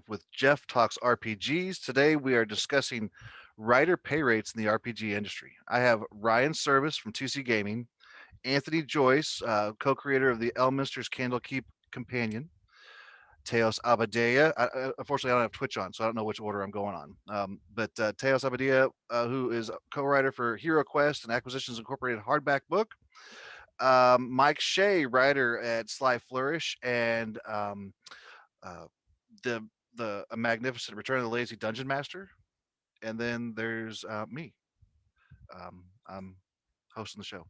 with Jeff Talks RPGs. Today we are discussing writer pay rates in the RPG industry. I have Ryan Service from 2C Gaming, Anthony Joyce, co-creator of the Elminster's Candlekeep Companion, Teos Abadia. Unfortunately, I don't have Twitch on, so I don't know which order I'm going on. But Teos Abadia, who is a co-writer for Hero Quest and Acquisitions Incorporated hardback book. Mike Shea, writer at Sly Flourish, and uh, the a magnificent Return of the Lazy Dungeon Master. And then there's me. I'm hosting the show.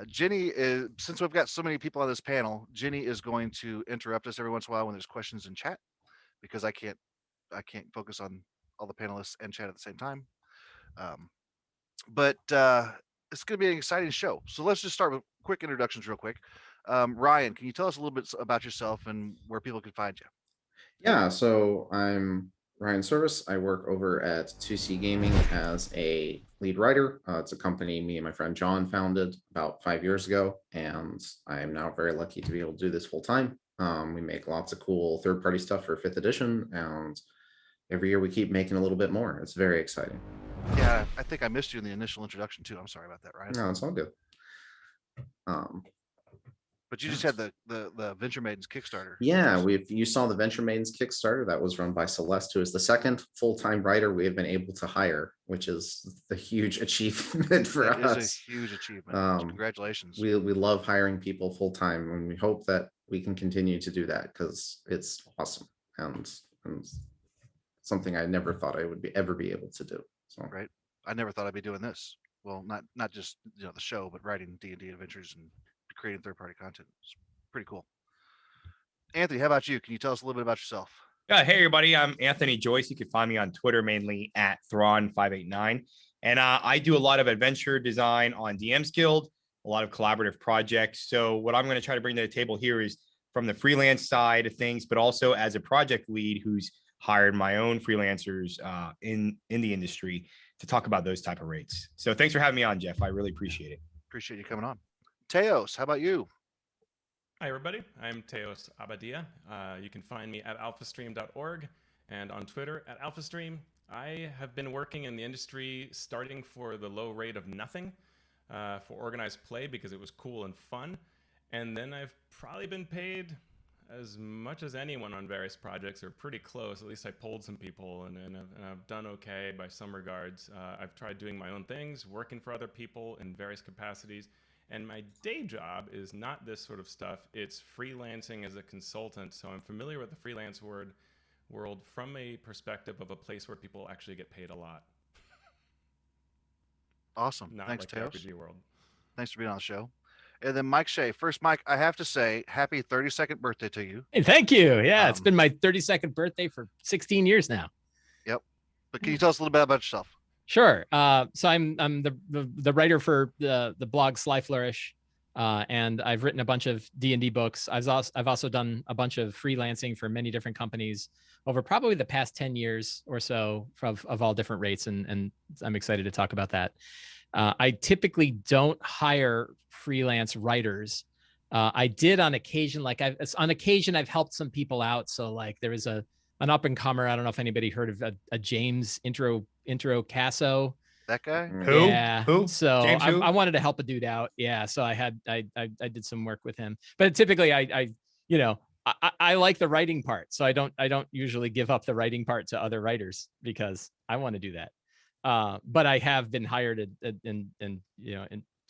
Jenny is, since we've got so many people on this panel, Jenny is going to interrupt us every once in a while when there's questions in chat because I can't focus on all the panelists and chat at the same time. But it's going to be an exciting show. So let's just start with quick introductions, real quick. Ryan, can you tell us a little bit about yourself and where people can find you? Yeah, so I'm Ryan Service. I work over at 2C Gaming as a lead writer. It's a company me and my friend John founded about 5 years ago, and I am now very lucky to be able to do this full time. We make lots of cool third-party stuff for 5th edition, and every year we keep making a little bit more. It's very exciting. Yeah, I think I missed you in the initial introduction too. I'm sorry about that, Ryan. No, it's all good. But you just had the Venture Maidens Kickstarter. Yeah, you saw the Venture Maidens Kickstarter that was run by Celeste, who is the second full-time writer we have been able to hire, which is the huge achievement for That us. is a huge achievement. Congratulations. We love hiring people full-time, and we hope that we can continue to do that because it's awesome and something I never thought I would ever be able to do. So right, I never thought I'd be doing this. Well, not just the show, but writing D&D adventures and creating third-party content. It's pretty cool. Anthony, how about you? Can you tell us a little bit about yourself? Yeah, hey everybody, I'm Anthony Joyce. You can find me on Twitter mainly at Thrawn589. And I do a lot of adventure design on DM's Guild, a lot of collaborative projects. So what I'm going to try to bring to the table here is from the freelance side of things, but also as a project lead who's hired my own freelancers in the industry to talk about those type of rates. So thanks for having me on, Jeff. I really appreciate it. Appreciate you coming on. Teos, how about you? Hi, everybody. I'm Teos Abadia. You can find me at alphastream.org and on Twitter at alphastream. I have been working in the industry starting for the low rate of nothing for organized play because it was cool and fun. And then I've probably been paid as much as anyone on various projects, or pretty close. At least I polled some people and I've done okay by some regards. I've tried doing my own things, working for other people in various capacities. And my day job is not this sort of stuff. It's freelancing as a consultant. So I'm familiar with the freelance world from a perspective of a place where people actually get paid a lot. Awesome. Not Thanks, like Teos. the RPG world. Thanks for being on the show. And then Mike Shea. First, Mike, I have to say happy 32nd birthday to you. Hey, thank you. Yeah, it's been my 32nd birthday for 16 years now. Yep. But can you tell us a little bit about yourself? Sure. So I'm the writer for the blog Sly Flourish, and I've written a bunch of D&D books. I've also done a bunch of freelancing for many different companies over probably the past 10 years or so of all different rates, and I'm excited to talk about that. I typically don't hire freelance writers. I did on occasion, I've helped some people out. So like there was an up and comer. I don't know if anybody heard of a James Intro Casso. That guy? Who? Yeah. Who? So James who? I wanted to help a dude out. Yeah. So I did some work with him, but typically I like the writing part. So I don't usually give up the writing part to other writers because I want to do that. But I have been hired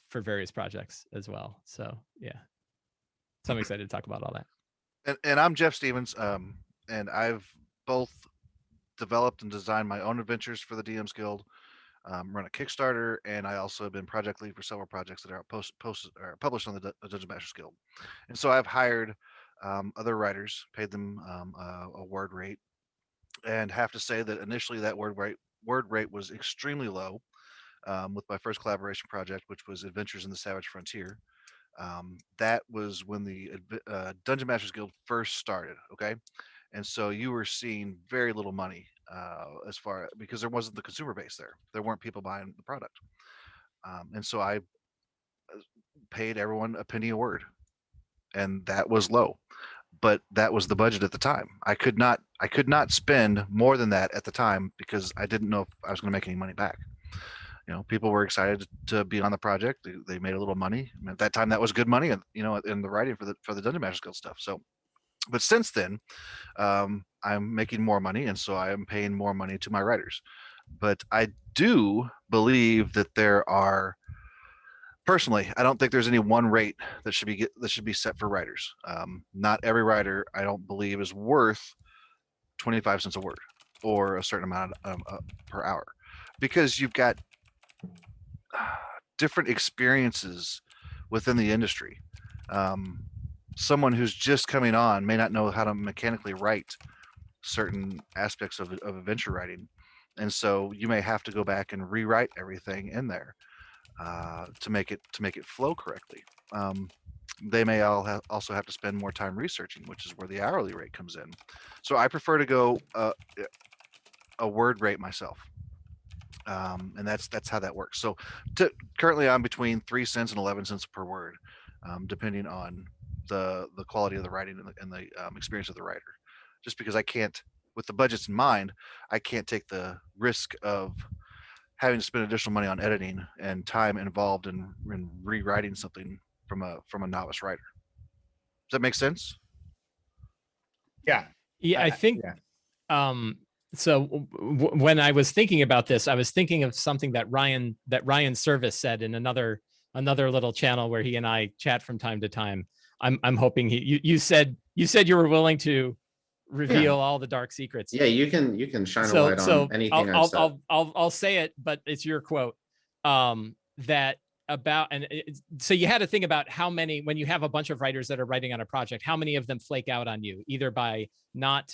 for various projects as well. So yeah. So I'm excited to talk about all that. And I'm Jeff Stevens. And I've both developed and designed my own adventures for the DM's Guild, run a Kickstarter, and I also have been project lead for several projects that are published on the Dungeon Masters Guild. And so I've hired other writers, paid them a word rate, and have to say that initially that word rate was extremely low with my first collaboration project, which was Adventures in the Savage Frontier. That was when the Dungeon Masters Guild first started. Okay. And so you were seeing very little money because there wasn't the consumer base there. There weren't people buying the product. And so I paid everyone a penny a word, and that was low. but that was the budget at the time. I could not spend more than that at the time because I didn't know if I was going to make any money back. People were excited to be on the project. They made a little money. At that time, that was good money, and in the writing for the Dungeon Master Guild stuff. So, but since then, I'm making more money, and so I am paying more money to my writers. But I do believe that there are. Personally, I don't think there's any one rate that should be set for writers. Not every writer, I don't believe, is worth 25 cents a word or a certain amount per hour, because you've got different experiences within the industry. Someone who's just coming on may not know how to mechanically write certain aspects of adventure writing, and so you may have to go back and rewrite everything in there to make it flow correctly. They may also have to spend more time researching, which is where the hourly rate comes in. So I prefer to go a word rate myself, and that's how that works. So currently I'm between 3 cents and 11 cents per word, depending on the quality of the writing and the experience of the writer. Just because I can't, with the budgets in mind, I can't take the risk of having to spend additional money on editing and time involved in rewriting something from a novice writer. Does that make sense? Yeah. Yeah, I think. Yeah. So when I was thinking about this, I was thinking of something that Ryan Service said in another little channel where he and I chat from time to time. I'm hoping you said you were willing to reveal all the dark secrets. Yeah, you can shine a light on anything I've said. I'll say it, but it's your quote. That about, and so you had to think about how many, when you have a bunch of writers that are writing on a project, how many of them flake out on you, either by not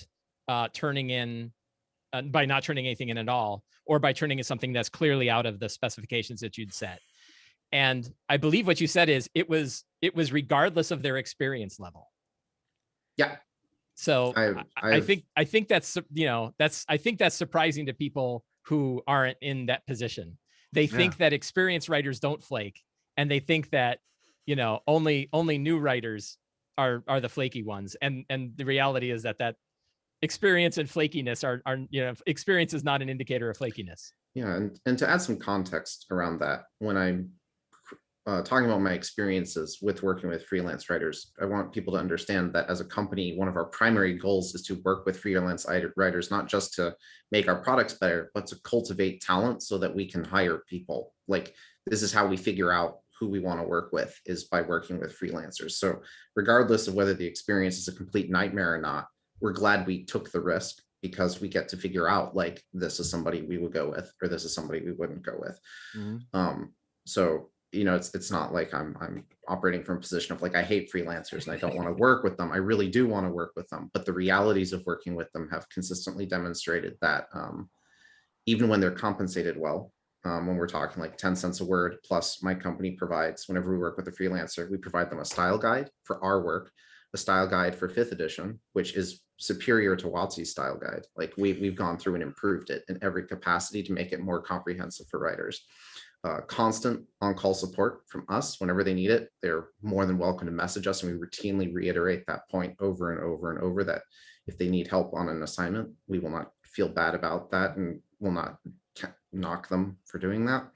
turning anything in at all, or by turning in something that's clearly out of the specifications that you'd set. And I believe what you said is it was regardless of their experience level. Yeah. So I think that's surprising to people who aren't in that position. They think that experienced writers don't flake, and they think that only new writers are the flaky ones. And the reality is that experience and flakiness are experience is not an indicator of flakiness. Yeah, and to add some context around that, when I'm talking about my experiences with working with freelance writers, I want people to understand that as a company, one of our primary goals is to work with freelance writers, not just to make our products better, but to cultivate talent so that we can hire people. Like, this is how we figure out who we want to work with, is by working with freelancers. So regardless of whether the experience is a complete nightmare or not, we're glad we took the risk, because we get to figure out, like, this is somebody we would go with, or this is somebody we wouldn't go with. Mm-hmm. So it's not like I'm operating from a position of like, I hate freelancers and I don't want to work with them. I really do want to work with them, but the realities of working with them have consistently demonstrated that even when they're compensated well, when we're talking like 10 cents a word, plus my company provides, whenever we work with a freelancer, we provide them a style guide for our work, a style guide for 5th edition, which is superior to WotC's style guide. Like, we've gone through and improved it in every capacity to make it more comprehensive for writers. Constant on-call support from us whenever they need it. They're more than welcome to message us, and we routinely reiterate that point over and over and over, that if they need help on an assignment, we will not feel bad about that and will not knock them for doing that.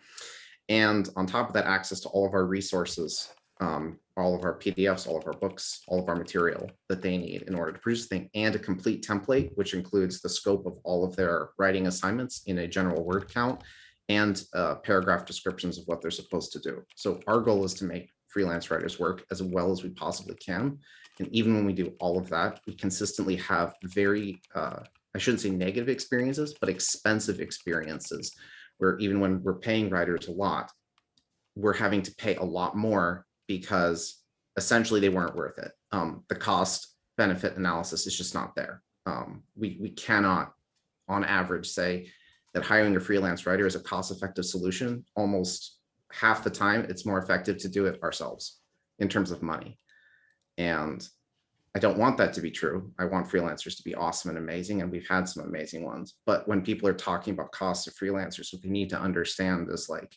And on top of that, access to all of our resources, all of our PDFs, all of our books, all of our material that they need in order to produce the thing, and a complete template, which includes the scope of all of their writing assignments in a general word count, and paragraph descriptions of what they're supposed to do. So our goal is to make freelance writers work as well as we possibly can. And even when we do all of that, we consistently have very, I shouldn't say negative experiences, but expensive experiences, where even when we're paying writers a lot, we're having to pay a lot more because essentially they weren't worth it. The cost benefit analysis is just not there. We cannot, on average, say that hiring a freelance writer is a cost-effective solution. Almost half the time, it's more effective to do it ourselves in terms of money. And I don't want that to be true. I want freelancers to be awesome and amazing, and we've had some amazing ones. But when people are talking about costs of freelancers, what they need to understand is, like,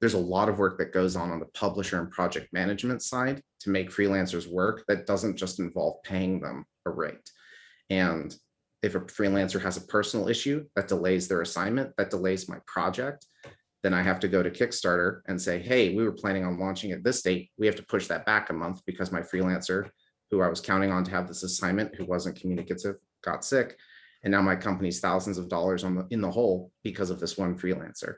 there's a lot of work that goes on the publisher and project management side to make freelancers work that doesn't just involve paying them a rate. And if a freelancer has a personal issue that delays their assignment, that delays my project, then I have to go to Kickstarter and say, hey, we were planning on launching at this date. We have to push that back a month because my freelancer, who I was counting on to have this assignment, who wasn't communicative, got sick. And now my company's thousands of dollars in the hole because of this one freelancer.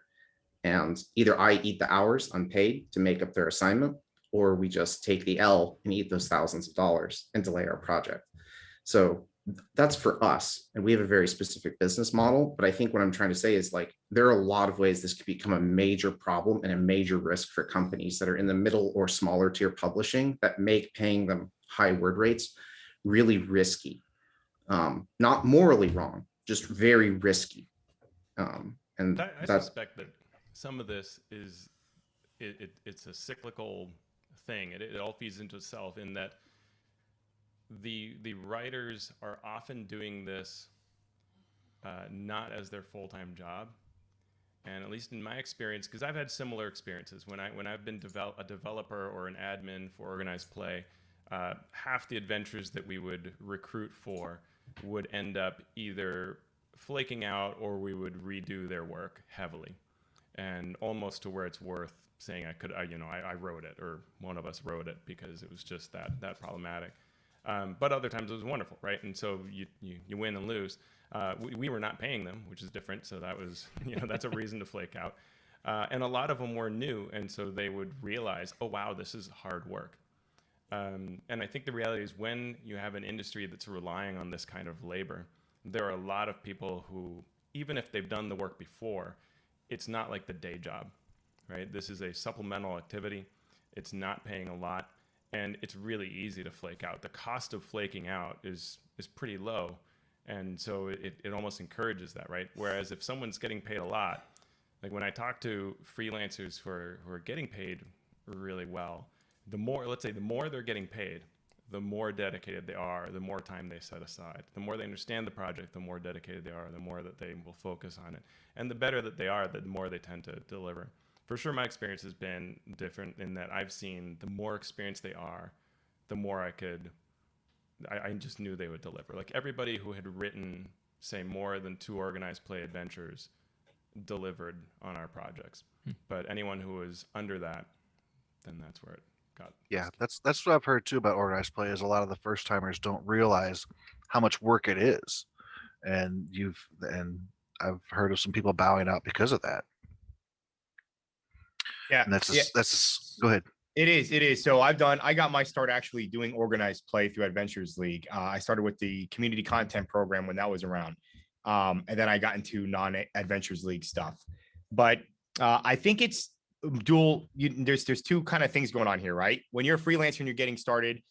And either I eat the hours unpaid to make up their assignment, or we just take the L and eat those thousands of dollars and delay our project. So that's for us. And we have a very specific business model. But I think what I'm trying to say is, like, there are a lot of ways this could become a major problem and a major risk for companies that are in the middle or smaller tier publishing that make paying them high word rates really risky. Not morally wrong, just very risky. And I suspect that some of this is it's a cyclical thing. It all feeds into itself, in that the writers are often doing this not as their full-time job. And at least in my experience, because I've had similar experiences when I've been a developer or an admin for organized play, half the adventures that we would recruit for would end up either flaking out, or we would redo their work heavily, and almost to where it's worth saying I wrote it, or one of us wrote it, because it was just that problematic. But other times it was wonderful, right? And so you win and lose. We were not paying them, which is different. So that was, that's a reason to flake out. And a lot of them were new, and so they would realize, oh wow, this is hard work. And I think the reality is, when you have an industry that's relying on this kind of labor, there are a lot of people who, even if they've done the work before, it's not like the day job, right? This is a supplemental activity. It's not paying a lot, and it's really easy to flake out. The cost of flaking out is pretty low, and so it almost encourages that, right? Whereas if someone's getting paid a lot, like when I talk to freelancers who are getting paid really well, the more they're getting paid, the more dedicated they are, the more time they set aside. The more they understand the project, the more dedicated they are, the more that they will focus on it. And the better that they are, the more they tend to deliver. For sure, my experience has been different in that I've seen the more experienced they are, the more I just knew they would deliver. Like, everybody who had written, say, more than 2 organized play adventures delivered on our projects. But anyone who was under that, then that's where it got. Yeah, that's what I've heard too about organized play, is a lot of the first timers don't realize how much work it is. And I've heard of some people bowing out because of that. Yeah. And that's go ahead. It is. So I got my start actually doing organized play through Adventures League. I started with the community content program when that was around. And then I got into non-Adventures League stuff. But I think it's dual. There's 2 kind of things going on here, right? When you're a freelancer and you're getting started,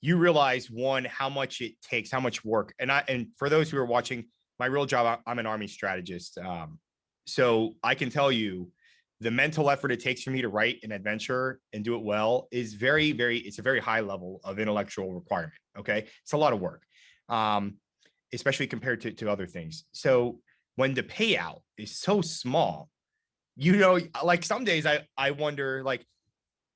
you realize, one, how much it takes, how much work. And for those who are watching, my real job, I'm an Army strategist. So I can tell you, the mental effort it takes for me to write an adventure and do it well is very, it's a very high level of intellectual requirement. Okay. It's a lot of work, especially compared to other things. So when the payout is so small, like some days I wonder, like,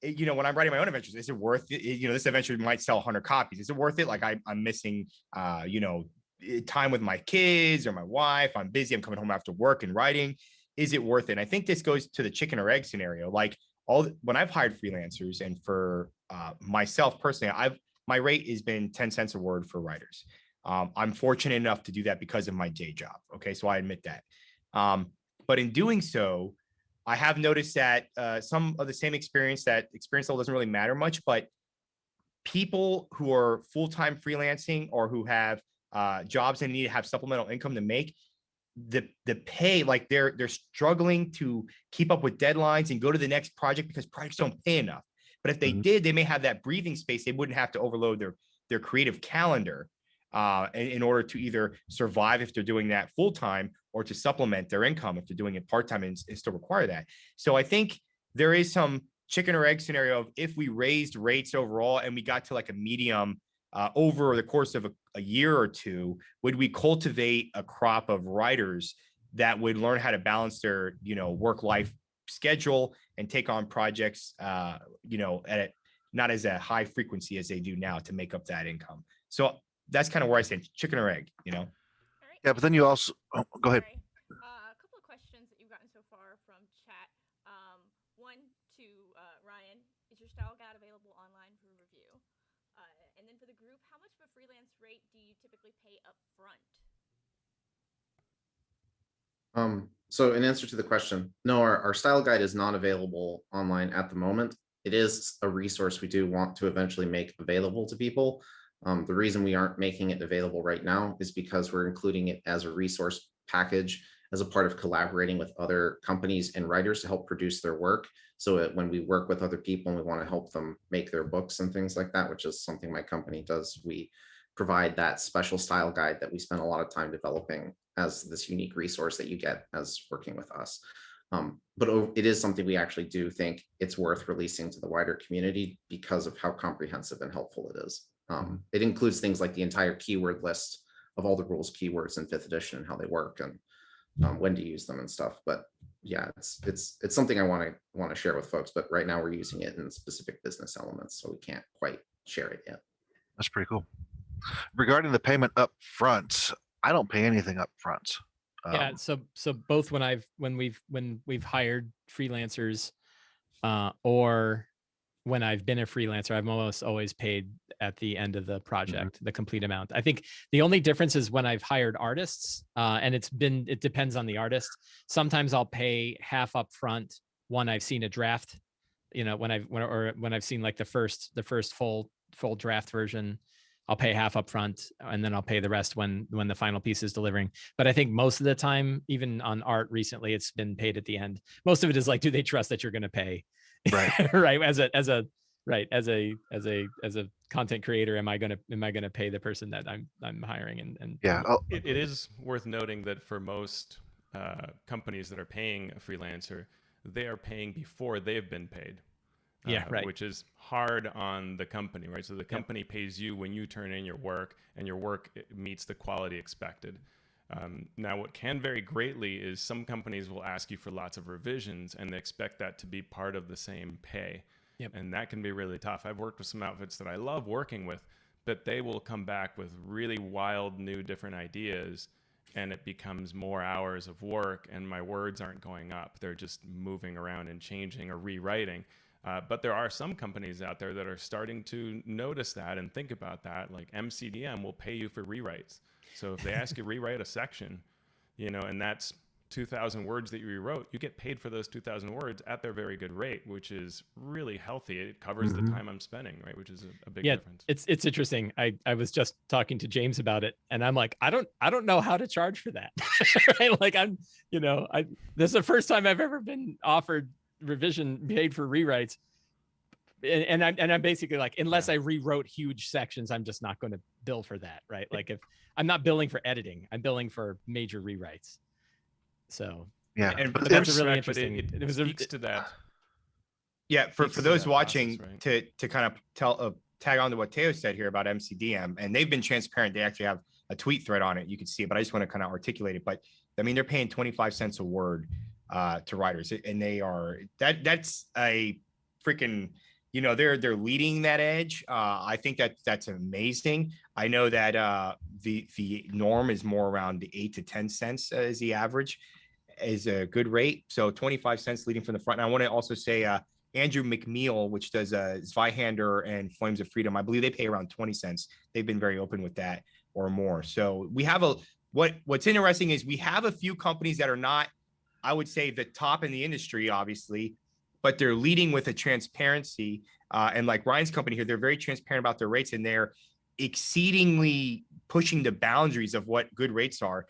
when I'm writing my own adventures, is it worth it? This adventure might sell 100 copies. Is it worth it? Like, I'm missing, time with my kids or my wife. I'm busy. I'm coming home after work and writing. Is it worth it? And I think this goes to the chicken or egg scenario. Like, when I've hired freelancers, and for myself personally, my rate has been 10 cents a word for writers. I'm fortunate enough to do that because of my day job. Okay, so I admit that. But in doing so, I have noticed that some of the same experience level doesn't really matter much, but people who are full-time freelancing or who have jobs and need to have supplemental income to make, the pay, like they're struggling to keep up with deadlines and go to the next project because projects don't pay enough. But if they did, they may have that breathing space. They wouldn't have to overload their creative calendar in order to either survive if they're doing that full time, or to supplement their income if they're doing it part time and still require that. So I think there is some chicken or egg scenario of, if we raised rates overall and we got to like a medium over the course of a year or 2, would we cultivate a crop of writers that would learn how to balance their, work life schedule and take on projects, not as a high frequency as they do now to make up that income. So that's kind of where I stand, chicken or egg, All right. Yeah, but then you also go ahead. Sorry. A couple of questions that you've gotten so far from chat. One to Ryan, is your style guide available online for review? And then for the group, how much of a freelance rate do you typically pay up front? So in answer to the question, no, our style guide is not available online at the moment. It is a resource we do want to eventually make available to people. The reason we aren't making it available right now is because we're including it as a resource package as a part of collaborating with other companies and writers to help produce their work. So that when we work with other people and we want to help them make their books and things like that, which is something my company does, we provide that special style guide that we spend a lot of time developing as this unique resource that you get as working with us. But it is something we actually do think it's worth releasing to the wider community because of how comprehensive and helpful it is. It includes things like the entire keyword list of all the rules, keywords in 5th edition and how they work and when to use them and stuff. But yeah, it's something I want to share with folks. But right now we're using it in specific business elements, so we can't quite share it yet. That's pretty cool. Regarding the payment up front, I don't pay anything up front. Yeah, so both when we've hired freelancers or when I've been a freelancer, I've almost always paid at the end of the project, the complete amount. I think the only difference is when I've hired artists, and it depends on the artist. Sometimes I'll pay half up front when I've seen a draft, when I've seen like the first full draft version. I'll pay half up front and then I'll pay the rest when the final piece is delivering. But I think most of the time, even on art recently, it's been paid at the end. Most of it is like, do they trust that you're going to pay? Right. Right. As a content creator, am I going to pay the person that I'm hiring? And yeah, it is worth noting that for most companies that are paying a freelancer, they are paying before they've been paid. Yeah, right. Which is hard on the company, right? So the company pays you when you turn in your work, and your work meets the quality expected. Now, what can vary greatly is some companies will ask you for lots of revisions, and they expect that to be part of the same pay. Yep. And that can be really tough. I've worked with some outfits that I love working with, but they will come back with really wild, new, different ideas, and it becomes more hours of work, and my words aren't going up. They're just moving around and changing or rewriting. But there are some companies out there that are starting to notice that and think about that. Like MCDM will pay you for rewrites. So if they ask you to rewrite a section, and that's 2,000 words that you rewrote, you get paid for those 2,000 words at their very good rate, which is really healthy. It covers the time I'm spending, right? Which is a big difference. It's interesting. I was just talking to James about it, and I'm like, I don't know how to charge for that. Right? Like this is the first time I've ever been offered revision paid for rewrites. And I'm basically like, unless I rewrote huge sections, I'm just not going to bill for that, right? Like if I'm not billing for editing, I'm billing for major rewrites. So yeah, but that's a really correct, interesting. It speaks to that. Yeah, for those watching, process, right? to kind of tag on to what Teo said here about MCDM, and they've been transparent. They actually have a tweet thread on it. You can see it, but I just want to kind of articulate it. But I mean, they're paying 25 cents a word to writers, and they are that's a freaking. They're leading that edge. I think that's amazing. I know that the norm is more around the 8 to 10 cents as the average, is a good rate. So 25 cents leading from the front. And I want to also say Andrew McNeil, which does Zweihander and Flames of Freedom, I believe they pay around 20 cents. They've been very open with that or more. So we have what's interesting is we have a few companies that are not, I would say, the top in the industry, obviously, but they're leading with a transparency. And like Ryan's company here, they're very transparent about their rates, and they're exceedingly pushing the boundaries of what good rates are.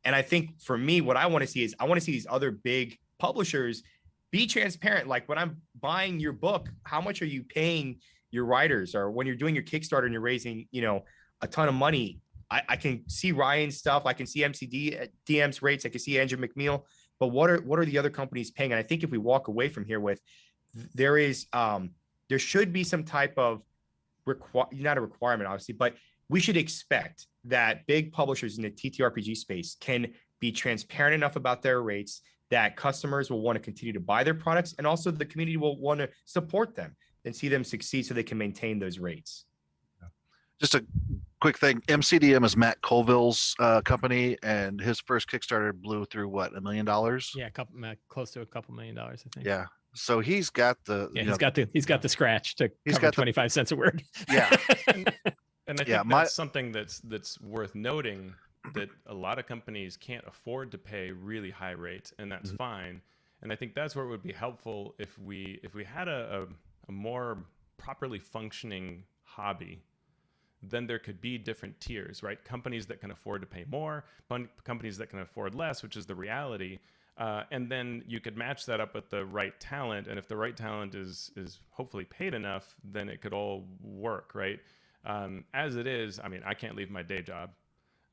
And I think for me, what I want to see is I want to see these other big publishers be transparent. Like when I'm buying your book, how much are you paying your writers? Or when you're doing your Kickstarter and you're raising, a ton of money, I can see Ryan's stuff. I can see DM's rates. I can see Andrew McNeil. But what are the other companies paying? And I think if we walk away from here with, there should be some type of not a requirement, obviously, but we should expect that big publishers in the TTRPG space can be transparent enough about their rates that customers will want to continue to buy their products, and also the community will want to support them and see them succeed so they can maintain those rates. Just a quick thing. MCDM is Matt Colville's company, and his first Kickstarter blew through what, $1 million? Yeah, close to a couple $1 million, I think. Yeah. So he's got the he's got the scratch to He's cover got the- 25 cents a word. Yeah. And I think Yeah, that's something that's worth noting, that a lot of companies can't afford to pay really high rates, and that's fine. And I think that's where it would be helpful if we had a more properly functioning hobby. Then there could be different tiers, right? Companies that can afford to pay more, companies that can afford less, which is the reality. And then you could match that up with the right talent. And if the right talent is hopefully paid enough, then it could all work, right? As it is, I mean, I can't leave my day job.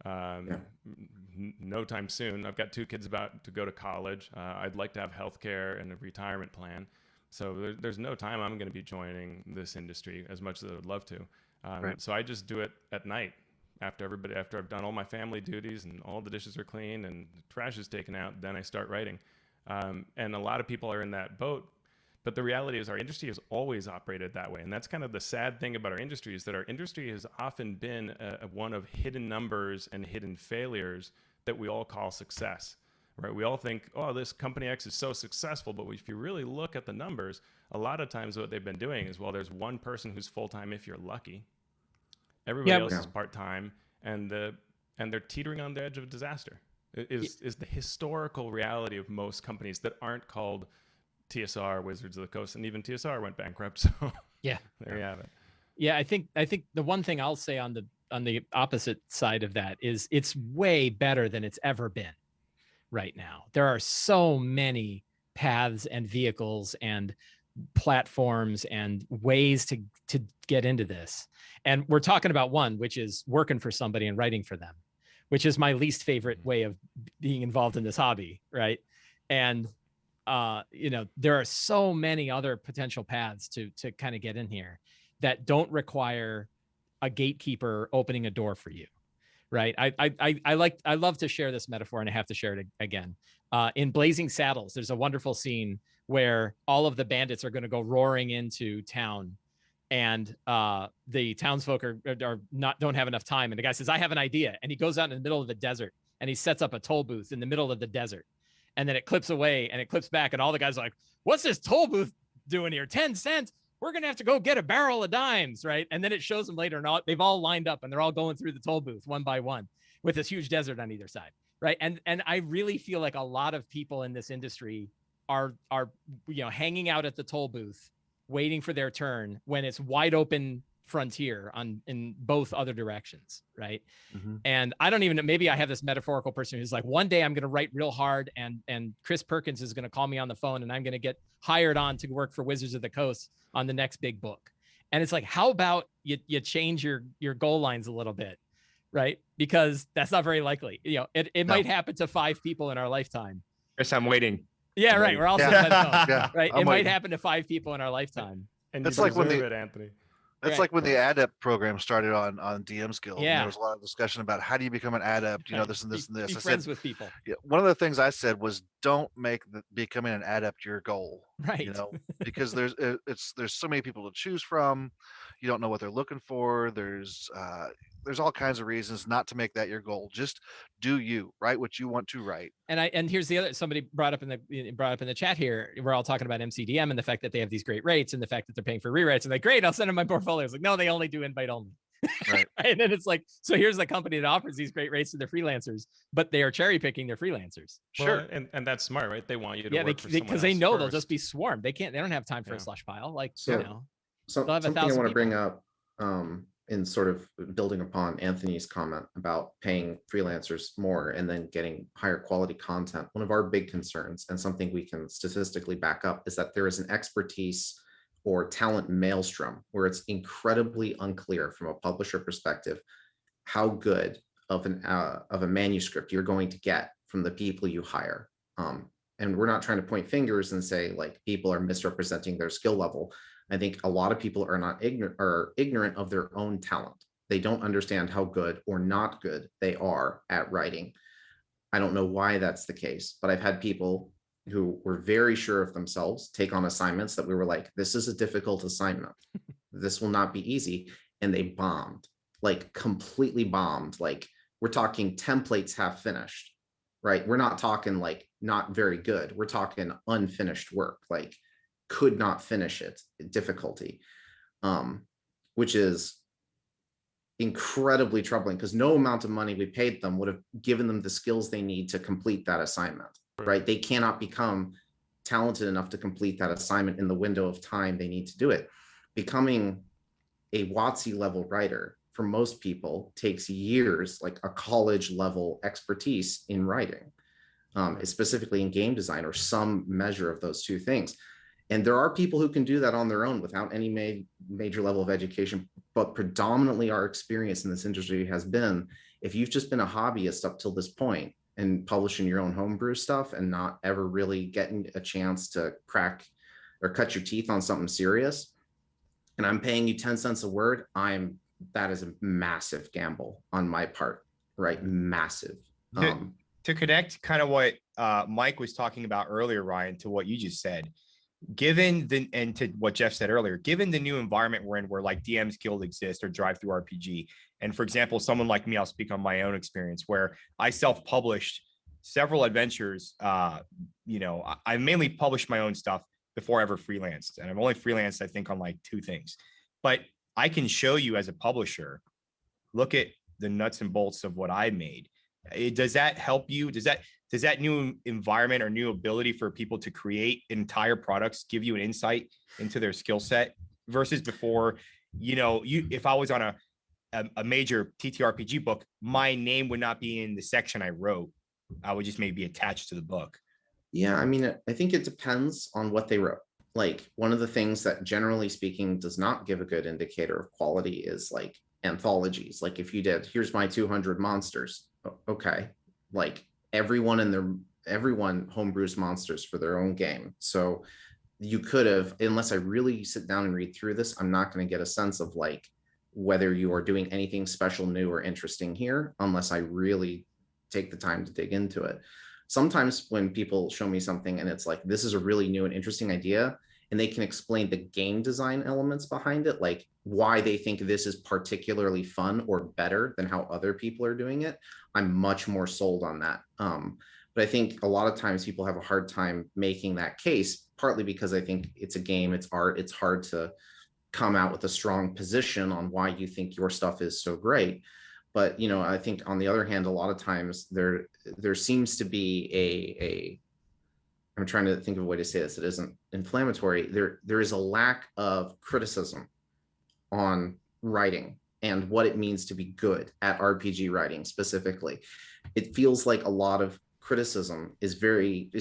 No time soon. I've got 2 kids about to go to college. I'd like to have healthcare and a retirement plan. So there's no time I'm going to be joining this industry as much as I would love to. Right. So I just do it at night after I've done all my family duties and all the dishes are clean and the trash is taken out. Then I start writing. And a lot of people are in that boat. But the reality is our industry has always operated that way. And that's kind of the sad thing about our industry, is that our industry has often been one of hidden numbers and hidden failures that we all call success, right? We all think, oh, this company X is so successful. But if you really look at the numbers, a lot of times what they've been doing is, well, there's one person who's full-time if you're lucky. Everybody else is part-time, and they're teetering on the edge of disaster. Is the historical reality of most companies that aren't called TSR, Wizards of the Coast, and even TSR went bankrupt. So Yeah, there you have it. Yeah, I think the one thing I'll say on the opposite side of that is it's way better than it's ever been right now. There are so many paths and vehicles and platforms and ways to get into this. And we're talking about one, which is working for somebody and writing for them, which is my least favorite way of being involved in this hobby, right? And there are so many other potential paths to kind of get in here that don't require a gatekeeper opening a door for you, right? I love to share this metaphor, and I have to share it again. In Blazing Saddles, there's a wonderful scene where all of the bandits are going to go roaring into town, and the townsfolk don't have enough time. And the guy says, "I have an idea," and he goes out in the middle of the desert and he sets up a toll booth in the middle of the desert. And then it clips away and it clips back, and all the guys are like, "What's this toll booth doing here? 10 cents? We're going to have to go get a barrel of dimes," right? And then it shows them later, and they've all lined up and they're all going through the toll booth one by one with this huge desert on either side, right? And I really feel like a lot of people in this industry are hanging out at the toll booth waiting for their turn when it's wide open frontier in both other directions, right? Mm-hmm. And I don't even, maybe I have this metaphorical person who's like, one day I'm going to write real hard, and Chris Perkins is going to call me on the phone, and I'm going to get hired on to work for Wizards of the Coast on the next big book. And it's like, how about you change your goal lines a little bit, right? Because that's not very likely. It might happen to 5 people in our lifetime. Chris, I'm waiting. Yeah, right. We're all sitting by the phone, right? I'm it waiting. might happen to 5 people in our lifetime. And It's you like when deserve it, Anthony. That's like when the adept program started on DM's Guild. Yeah. And there was a lot of discussion about how do you become an adept, this and this and this. Be I friends said, with people. yeah, one of the things I said was, don't make becoming an adept your goal, Right. because there's so many people to choose from. You don't know what they're looking for. There's all kinds of reasons not to make that your goal. Just do you write what you want to write. And here's the other, somebody brought up in the chat here, we're all talking about MCDM and the fact that they have these great rates and the fact that they're paying for rewrites, and like, great, I'll send them my portfolio. It's like, no, they only do invite only. Right. And then it's like, so here's the company that offers these great rates to their freelancers, but they are cherry picking their freelancers. Sure. Well, and that's smart, right? They want you to work for someone because they else know they'll first. just be swarmed. They don't have time for a slush pile. Like, So- they'll have Something I 1,000 want to bring people. up in sort of building upon Anthony's comment about paying freelancers more and then getting higher quality content. One of our big concerns, and something we can statistically back up, is that there is an expertise or talent maelstrom where it's incredibly unclear from a publisher perspective how good of a manuscript you're going to get from the people you hire. And we're not trying to point fingers and say like people are misrepresenting their skill level. I think a lot of people are ignorant of their own talent. They don't understand how good or not good they are at writing. I don't know why that's the case, but I've had people who were very sure of themselves take on assignments that we were like, this is a difficult assignment. This will not be easy. And they bombed, like completely bombed. Like we're talking templates half finished, right? We're not talking like not very good. We're talking unfinished work, like could not finish it, difficulty, which is incredibly troubling because no amount of money we paid them would have given them the skills they need to complete that assignment, right? They cannot become talented enough to complete that assignment in the window of time they need to do it. Becoming a WotC level writer for most people takes years, like a college level expertise in writing, specifically in game design or some measure of those two things. And there are people who can do that on their own without any major level of education, but predominantly our experience in this industry has been, if you've just been a hobbyist up till this point and publishing your own homebrew stuff and not ever really getting a chance to crack or cut your teeth on something serious, and I'm paying you 10 cents a word, that is a massive gamble on my part, right? Massive. To connect kind of what Mike was talking about earlier, Ryan, to what you just said, and to what Jeff said earlier, given the new environment we're in where like DMs Guild exists or Drive-Thru RPG, and for example, someone like me, I'll speak on my own experience where I self-published several adventures. I mainly published my own stuff before I ever freelanced, and I've only freelanced, I think, on like 2 things. But I can show you as a publisher, look at the nuts and bolts of what I made. Does that help you? Does that new environment or new ability for people to create entire products give you an insight into their skill set versus before? If I was on a major TTRPG book, my name would not be in the section I wrote. I would just maybe be attached to the book. Yeah, I mean, I think it depends on what they wrote. Like one of the things that generally speaking does not give a good indicator of quality is like anthologies. Like if you did, here's my 200 monsters. Okay. Like everyone homebrews monsters for their own game. So you could have, unless I really sit down and read through this, I'm not going to get a sense of like whether you are doing anything special, new, or interesting here, unless I really take the time to dig into it. Sometimes when people show me something and it's like, this is a really new and interesting idea, and they can explain the game design elements behind it, like why they think this is particularly fun or better than how other people are doing it, I'm much more sold on that. But I think a lot of times people have a hard time making that case, partly because I think it's a game, it's art, it's hard to come out with a strong position on why you think your stuff is so great. But I think on the other hand, a lot of times there seems to be I'm trying to think of a way to say this that isn't inflammatory. There is a lack of criticism on writing and what it means to be good at RPG writing specifically. It feels like a lot of criticism is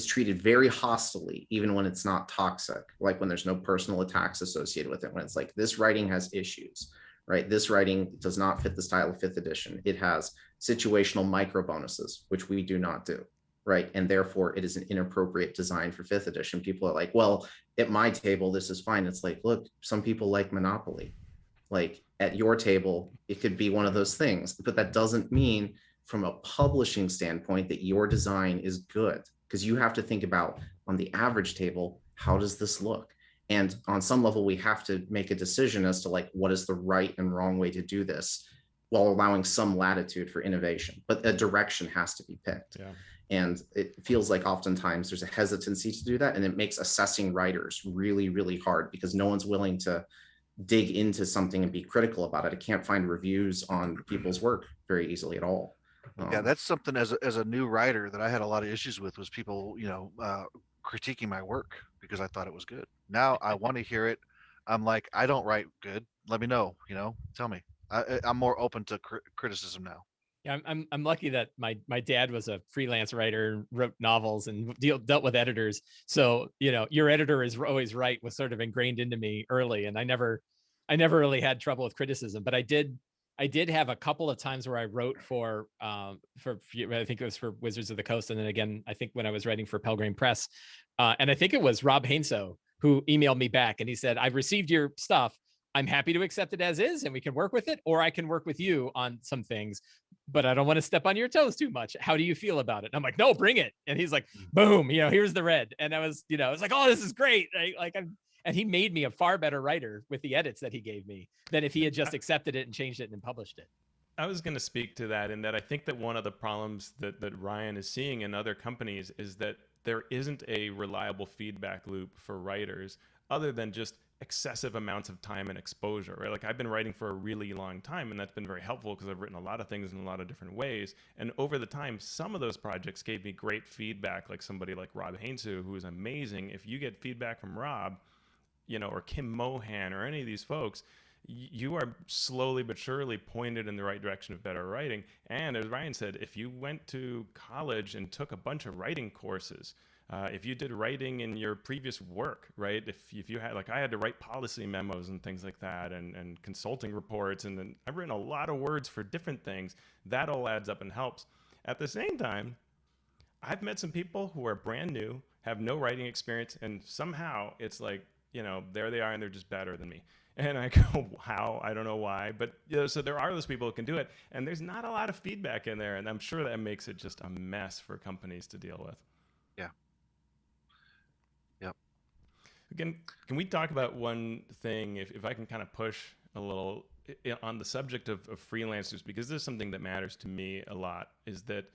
treated very hostilely, even when it's not toxic, like when there's no personal attacks associated with it, when it's like, this writing has issues, right? This writing does not fit the style of 5th edition. It has situational micro bonuses, which we do not do, right? And therefore it is an inappropriate design for 5th edition. People are like, well, at my table, this is fine. It's like, look, some people like Monopoly. Like at your table, it could be one of those things, but that doesn't mean from a publishing standpoint that your design is good, because you have to think about, on the average table, how does this look? And on some level, we have to make a decision as to like, what is the right and wrong way to do this while allowing some latitude for innovation, but a direction has to be picked. Yeah. And it feels like oftentimes there's a hesitancy to do that. And it makes assessing writers really, really hard because no one's willing to dig into something and be critical about it. I can't find reviews on people's work very easily at all. Yeah, that's something as a new writer that I had a lot of issues with, was people, critiquing my work because I thought it was good. Now I want to hear it. I'm like, I don't write good. Let me know, tell me. I'm more open to criticism now. Yeah, I'm lucky that my dad was a freelance writer, wrote novels, and dealt with editors. So your editor is always right was sort of ingrained into me early, and I never really had trouble with criticism. But I did have a couple of times where I wrote for I think it was for Wizards of the Coast, and then again I think when I was writing for Pelgrane Press, and I think it was Rob Hainso who emailed me back and he said, "I've received your stuff. I'm happy to accept it as is and we can work with it, or I can work with you on some things, but I don't want to step on your toes too much. How do you feel about it? And I'm like, no, bring it. And he's like, boom, here's the red. And I was like, oh, this is great. And he made me a far better writer with the edits that he gave me than if he had just accepted it and changed it and published it. I was going to speak to that, in that I think that one of the problems that Ryan is seeing in other companies is that there isn't a reliable feedback loop for writers other than just excessive amounts of time and exposure, right? Like, I've been writing for a really long time, and that's been very helpful because I've written a lot of things in a lot of different ways. And over the time, some of those projects gave me great feedback, like somebody like Rob Hainsu, who is amazing. If you get feedback from Rob, or Kim Mohan or any of these folks, you are slowly but surely pointed in the right direction of better writing. And as Ryan said, if you went to college and took a bunch of writing courses, if you did writing in your previous work, right? If you had, like, I had to write policy memos and things like that, and consulting reports, and then I've written a lot of words for different things. That all adds up and helps. At the same time, I've met some people who are brand new, have no writing experience, and somehow it's like, there they are, and they're just better than me. And I go, how? I don't know why. But, so there are those people who can do it. And there's not a lot of feedback in there. And I'm sure that makes it just a mess for companies to deal with. Yeah. Yep. Again, can we talk about one thing, if I can kind of push a little on the subject of freelancers, because this is something that matters to me a lot, is that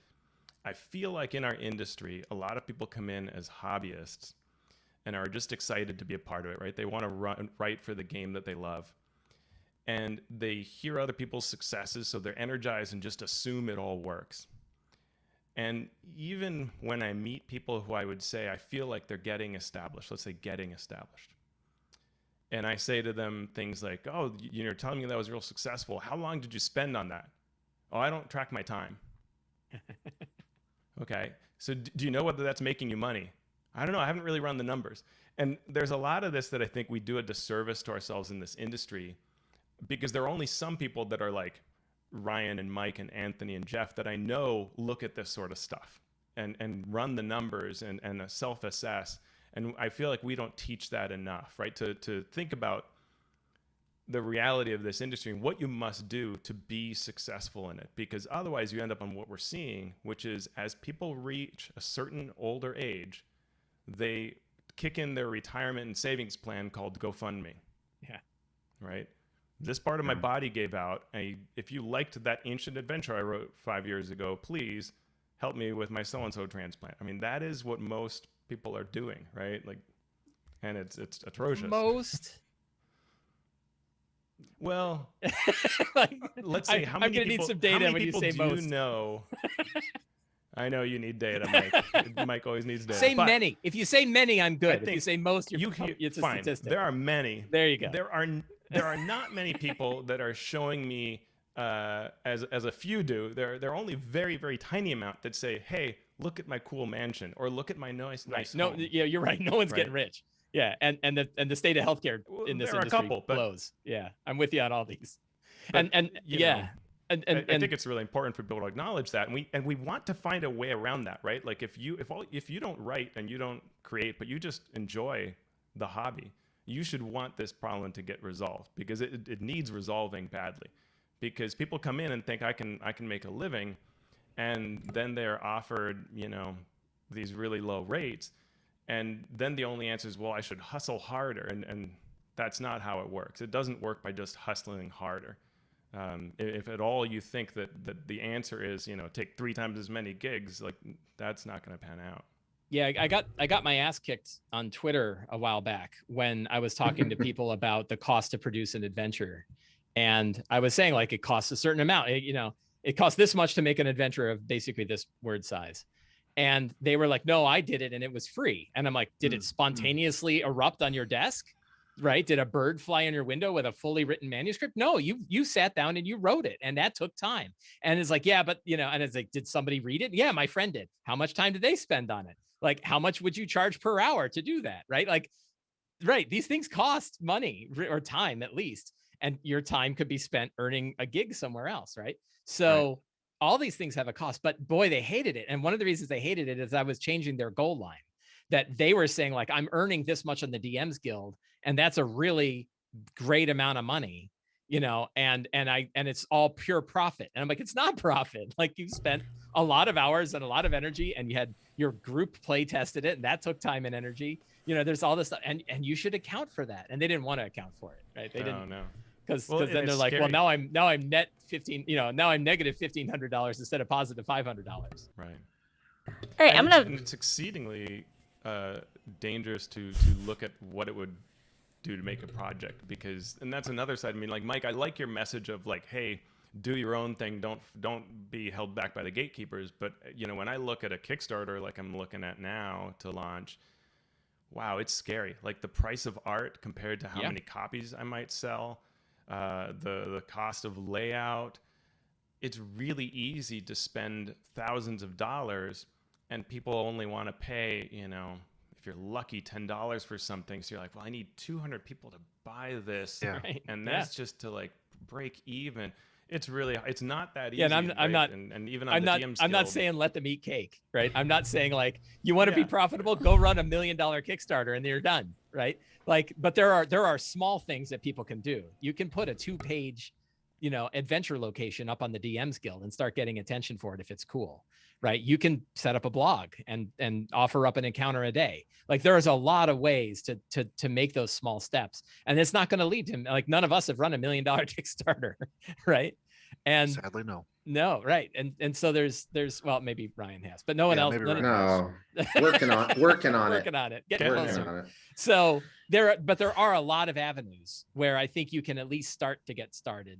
I feel like in our industry, a lot of people come in as hobbyists and are just excited to be a part of it, right? They want to write for the game that they love. And they hear other people's successes, so they're energized and just assume it all works. And even when I meet people who I would say I feel like they're getting established, let's say getting established, and I say to them things like, oh, you're telling me that was real successful. How long did you spend on that? Oh, I don't track my time. Okay, so do you know whether that's making you money? I don't know. I haven't really run the numbers. And there's a lot of this that I think we do a disservice to ourselves in this industry, because there are only some people that are like Ryan and Mike and Anthony and Jeff that I know look at this sort of stuff and run the numbers and self-assess. And I feel like we don't teach that enough, right? To think about the reality of this industry and what you must do to be successful in it. Because otherwise you end up on what we're seeing, which is as people reach a certain older age, they kick in their retirement and savings plan called GoFundMe. Yeah. Right? This part of my body gave out. If you liked that ancient adventure I wrote 5 years ago, please help me with my so-and-so transplant. I mean, that is what most people are doing, right? Like, and it's atrocious. Most? Well, Like, let's say how many I'm gonna people, need some data when you say do most. You know? I know you need data, Mike. Mike always needs data. Say but many. If you say many, I'm good. If think you say most, it's a fine. statistic. There are many. There you go. There are not many people that are showing me as a few do. There are only very, very tiny amount that say, hey, look at my cool mansion, or look at my nice No, home. yeah, you're right. No one's getting rich. Yeah, and the state of healthcare in this there are a industry couple, but- blows. Yeah, I'm with you on all these. But, and you yeah, know, and I think it's really important for people to acknowledge that, and we want to find a way around that, right? Like if you don't write and you don't create, but you just enjoy the hobby, you should want this problem to get resolved, because it needs resolving badly. Because people come in and think I can make a living, and then they're offered these really low rates, and then the only answer is, well, I should hustle harder, and that's not how it works. It doesn't work by just hustling harder. If at all you think that the answer is, take 3 times as many gigs, like that's not going to pan out. Yeah, I got my ass kicked on Twitter a while back when I was talking to people about the cost to produce an adventure. And I was saying, like, it costs a certain amount, it costs this much to make an adventure of basically this word size. And they were like, no, I did it and it was free. And I'm like, did it spontaneously erupt on your desk? Right? Did a bird fly in your window with a fully written manuscript? No, you sat down and you wrote it, and that took time. And it's like, yeah, but and it's like, did somebody read it? Yeah, my friend did. How much time did they spend on it? Like, how much would you charge per hour to do that? Right? Like, right. These things cost money, or time at least. And your time could be spent earning a gig somewhere else. Right. So all these things have a cost, but boy, they hated it. And one of the reasons they hated it is I was changing their goal line, that they were saying, like, I'm earning this much on the DMs Guild, and that's a really great amount of money, and it's all pure profit. And I'm like, it's not profit. Like, you've spent a lot of hours and a lot of energy, and you had your group play tested it, and that took time and energy. There's all this stuff, and you should account for that. And they didn't want to account for it, right? They didn't. No. Because Well, then they're like, scary. well, now I'm net 15, now I'm negative $1,500 instead of positive $500. Right. All right, I'm gonna. And it's exceedingly dangerous to look at what it would do to make a project, and that's another side. I mean, like, Mike, I like your message of like, hey, do your own thing. Don't be held back by the gatekeepers. But when I look at a Kickstarter like I'm looking at now to launch, wow, it's scary. Like, the price of art compared to how many copies I might sell, the cost of layout. It's really easy to spend thousands of dollars, and people only want to pay, if you're lucky, $10 for something. So you're like, well, I need 200 people to buy this, Right. and that's just to like break even. It's not that easy. Yeah, and I'm not. and even on I'm the not. DMs I'm not Guild- saying let them eat cake, right? I'm not saying like, you want to be profitable, go run $1 million Kickstarter and you're done, right? Like, but there are small things that people can do. You can put a 2-page, adventure location up on the DMs Guild and start getting attention for it if it's cool, right? You can set up a blog and offer up an encounter a day. Like, there's a lot of ways to make those small steps, and it's not going to lead to, like, none of us have run $1 million Kickstarter, right? And Sadly, no. no, right. And so there's well, maybe Ryan has, but no one else. Maybe none Ryan of- No, working on it. working on it. Getting Working closer. on it. So there are a lot of avenues where I think you can at least start to get started,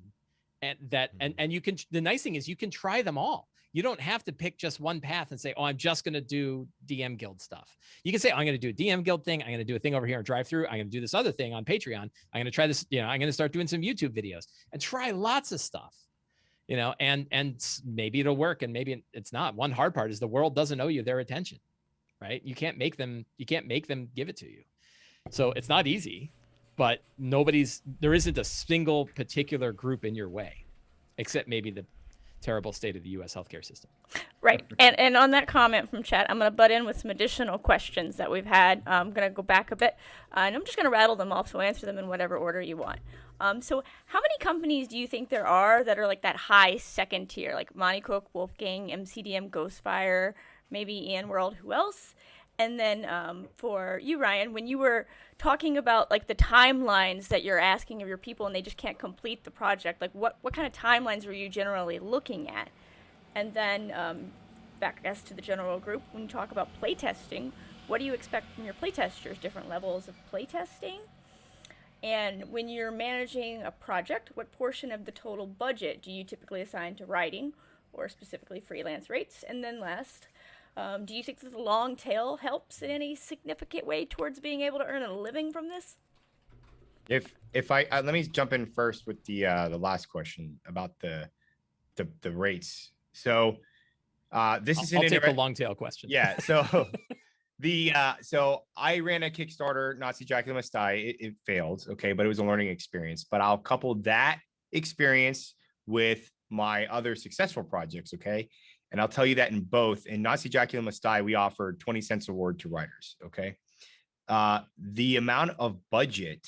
and you can. The nice thing is you can try them all. You don't have to pick just one path and say, oh, I'm just going to do DM Guild stuff. You can say, I'm going to do a DM Guild thing. I'm going to do a thing over here on Drive-Thru. I'm going to do this other thing on Patreon. I'm going to try this. I'm going to start doing some YouTube videos and try lots of stuff. And maybe it'll work, and maybe it's not. One hard part is the world doesn't owe you their attention, right? You can't make them give it to you. So it's not easy, but there isn't a single particular group in your way, except maybe the terrible state of the U.S. healthcare system. Right. And on that comment from chat, I'm going to butt in with some additional questions that we've had. I'm going to go back a bit, and I'm just going to rattle them off, so answer them in whatever order you want. So how many companies do you think there are that are like that high second tier, like Monty Cook, Wolfgang, MCDM, Ghostfire, maybe Ian World, who else? And then for you, Ryan, when you were talking about like the timelines that you're asking of your people and they just can't complete the project, like what kind of timelines were you generally looking at? And then back, I guess, to the general group, when you talk about playtesting, what do you expect from your playtesters? Different levels of playtesting? And when you're managing a project, what portion of the total budget do you typically assign to writing, or specifically freelance rates? And then last, do you think that the long tail helps in any significant way towards being able to earn a living from this? If I let me jump in first with the last question about the rates. So this is I'll take the long tail question. Yeah. So so I ran a Kickstarter, Nazi Dracula Must Die. It failed, okay, but it was a learning experience. But I'll couple that experience with my other successful projects, okay? And I'll tell you that in both. In Nazi Dracula Must Die, we offered 20 cents a word to writers, okay? The amount of budget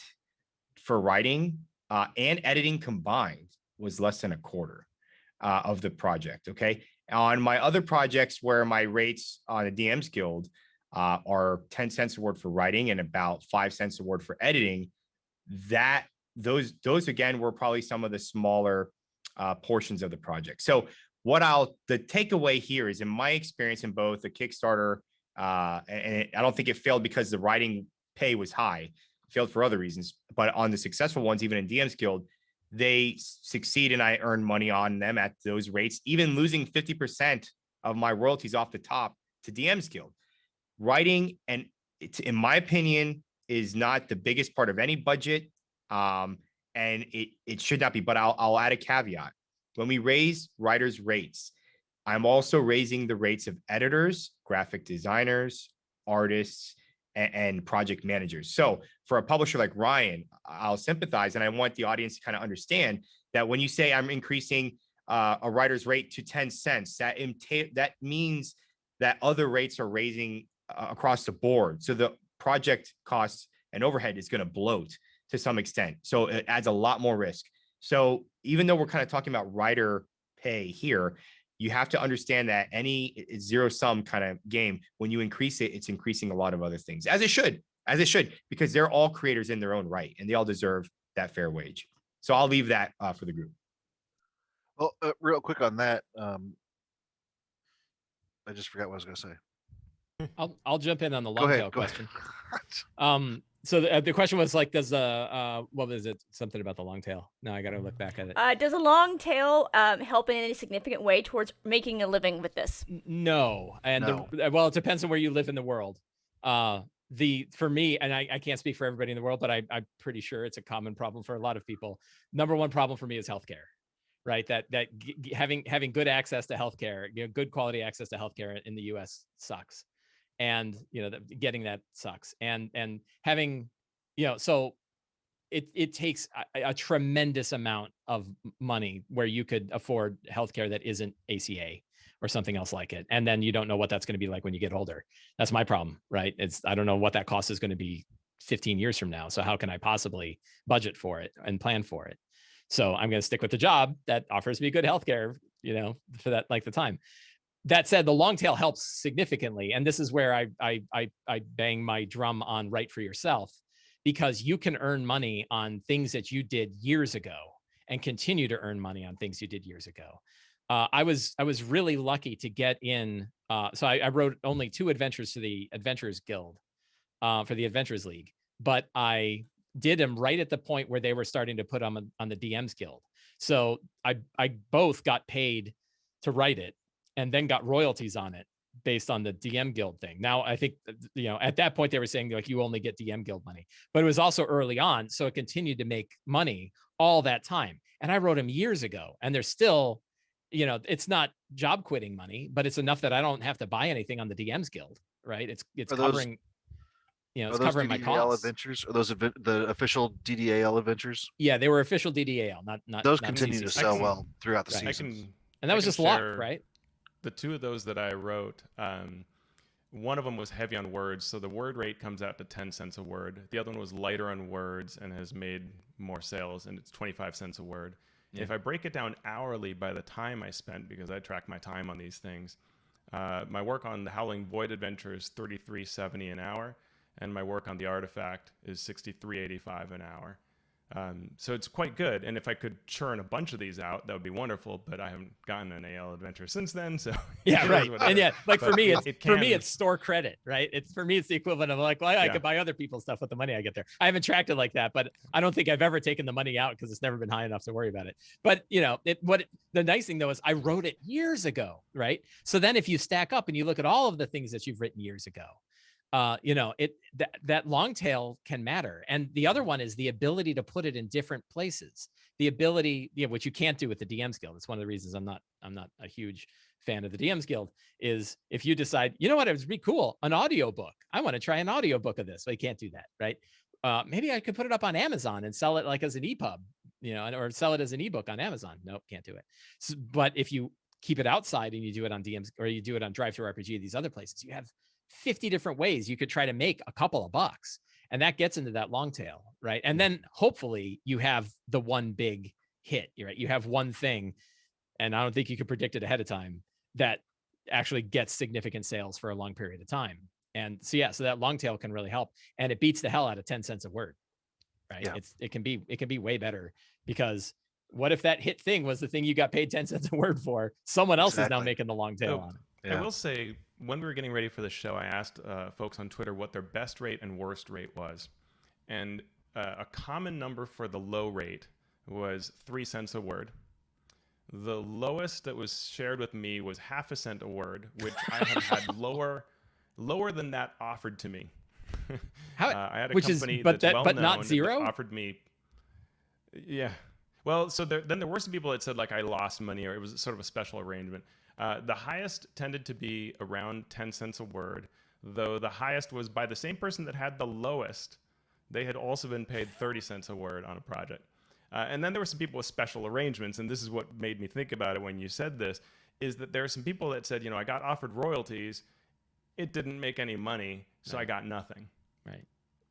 for writing and editing combined was less than a quarter of the project, okay? On my other projects where my rates on the DMs Guild are 10 cents a word for writing and about 5 cents a word for editing, those again were probably some of the smaller portions of the project. So the takeaway here is, in my experience in both the Kickstarter, and I don't think it failed because the writing pay was high, it failed for other reasons, but on the successful ones, even in DMs Guild, they succeed and I earn money on them at those rates, even losing 50% of my royalties off the top to DMs Guild. Writing, and in my opinion, is not the biggest part of any budget, and it should not be. But I'll add a caveat. When we raise writers' rates, I'm also raising the rates of editors, graphic designers, artists, and project managers. So for a publisher like Ryan, I'll sympathize, and I want the audience to kind of understand that when you say I'm increasing a writer's rate to 10 cents, that means that other rates are raising across the board. So the project costs and overhead is going to bloat. to some extent. So it adds a lot more risk. So even though we're kind of talking about writer pay here, you have to understand that any zero sum kind of game, when you increase it, it's increasing a lot of other things, as it should, because they're all creators in their own right and they all deserve that fair wage. So I'll leave that for the group. Well, real quick on that, I just forgot what I was going to say. I'll jump in on the Go long ahead. tail Go question. ahead. So the question was like, does what was it? Something about the long tail. No, I got to look back at it. Does a long tail help in any significant way towards making a living with this? No, and No. well, it depends on where you live in the world. For me, and I can't speak for everybody in the world, but I'm pretty sure it's a common problem for a lot of people. Number one problem for me is healthcare, right? Having good access to healthcare, good quality access to healthcare in the U.S. sucks, and getting that sucks, and having, so it takes a tremendous amount of money where you could afford healthcare that isn't ACA or something else like it. And then you don't know what that's going to be like when you get older. That's my problem, right? I don't know what that cost is going to be 15 years from now. So how can I possibly budget for it and plan for it? So I'm going to stick with the job that offers me good healthcare, for that like the time. That said, the long tail helps significantly. And this is where I bang my drum on write for yourself, because you can earn money on things that you did years ago and continue to earn money on things you did years ago. I was really lucky to get in. So I wrote only 2 adventures to the Adventurers Guild for the Adventurers League, but I did them right at the point where they were starting to put them on the DMs Guild. So I both got paid to write it and then got royalties on it based on the DM Guild thing. Now, I think, at that point they were saying like you only get DM Guild money, but it was also early on. So it continued to make money all that time. And I wrote them years ago, and they're still, it's not job quitting money, but it's enough that I don't have to buy anything on the DMs Guild, right? It's covering, it's covering my costs. Adventures? Are those the official DDAL adventures? Yeah, they were official DDAL, not Those not continue to CCC. sell well throughout the Right. seasons. And that was just luck, right? The 2 of those that I wrote, one of them was heavy on words, so the word rate comes out to 10 cents a word. The other one was lighter on words and has made more sales, and it's 25 cents a word. Yeah. If I break it down hourly by the time I spent, because I track my time on these things, my work on the Howling Void adventure is $33.70 an hour, and my work on the artifact is $63.85 an hour. So it's quite good, and if I could churn a bunch of these out, that would be wonderful. But I haven't gotten an AL adventure since then, so yeah, right. And yeah, like for me, it's store credit, right? It's the equivalent of like, well, I could buy other people's stuff with the money I get there. I haven't tracked it like that, but I don't think I've ever taken the money out because it's never been high enough to worry about it. But the nice thing though is I wrote it years ago, right? So then if you stack up and you look at all of the things that you've written years ago, that long tail can matter. And the other one is the ability to put it in different places. The ability, which you can't do with the DMs Guild. It's one of the reasons I'm not a huge fan of the DMs Guild, is if you decide, it would be cool, an audiobook. I want to try an audiobook of this. Well, you can't do that, right? Maybe I could put it up on Amazon and sell it like as an EPUB, or sell it as an ebook on Amazon. Nope, can't do it. So, but if you keep it outside and you do it on DMs, or you do it on Drive-Thru-RPG, these other places, you have 50 different ways you could try to make a couple of bucks, and that gets into that long tail, right? And then hopefully you have the one big hit, right? You have one thing, and I don't think you could predict it ahead of time, that actually gets significant sales for a long period of time. And so that long tail can really help, and it beats the hell out of 10 cents a word, right? Yeah. It can be way better, because what if that hit thing was the thing you got paid 10 cents a word for? Someone else is now making the long tail on it. I will say, when we were getting ready for the show, I asked folks on Twitter what their best rate and worst rate was. And a common number for the low rate was 3 cents a word. The lowest that was shared with me was half a cent a word, which I have had lower than that offered to me. I had a company that's well-known not zero? that offered me. Yeah. Well, so then there were some people that said like I lost money, or it was sort of a special arrangement. The highest tended to be around 10 cents a word, though the highest was by the same person that had the lowest. They had also been paid 30 cents a word on a project. And then there were some people with special arrangements, and this is what made me think about it when you said this, is that there are some people that said, I got offered royalties, it didn't make any money, so I got nothing. Right.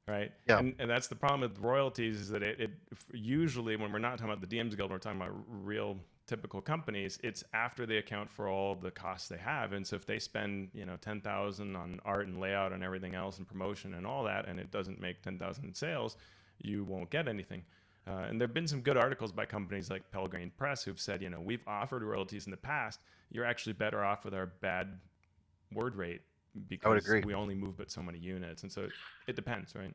right? Yeah. And that's the problem with royalties, is that it usually, when we're not talking about the DMs Guild, we're talking about real typical companies, it's after they account for all the costs they have. And so if they spend, you know, 10,000 on art and layout and everything else and promotion and all that, and it doesn't make 10,000 in sales, you won't get anything. And there have been some good articles by companies like Pelgrane Press who've said, you know, we've offered royalties in the past. You're actually better off with our bad word rate I would because agree. we only move but so many units. And so it depends, right?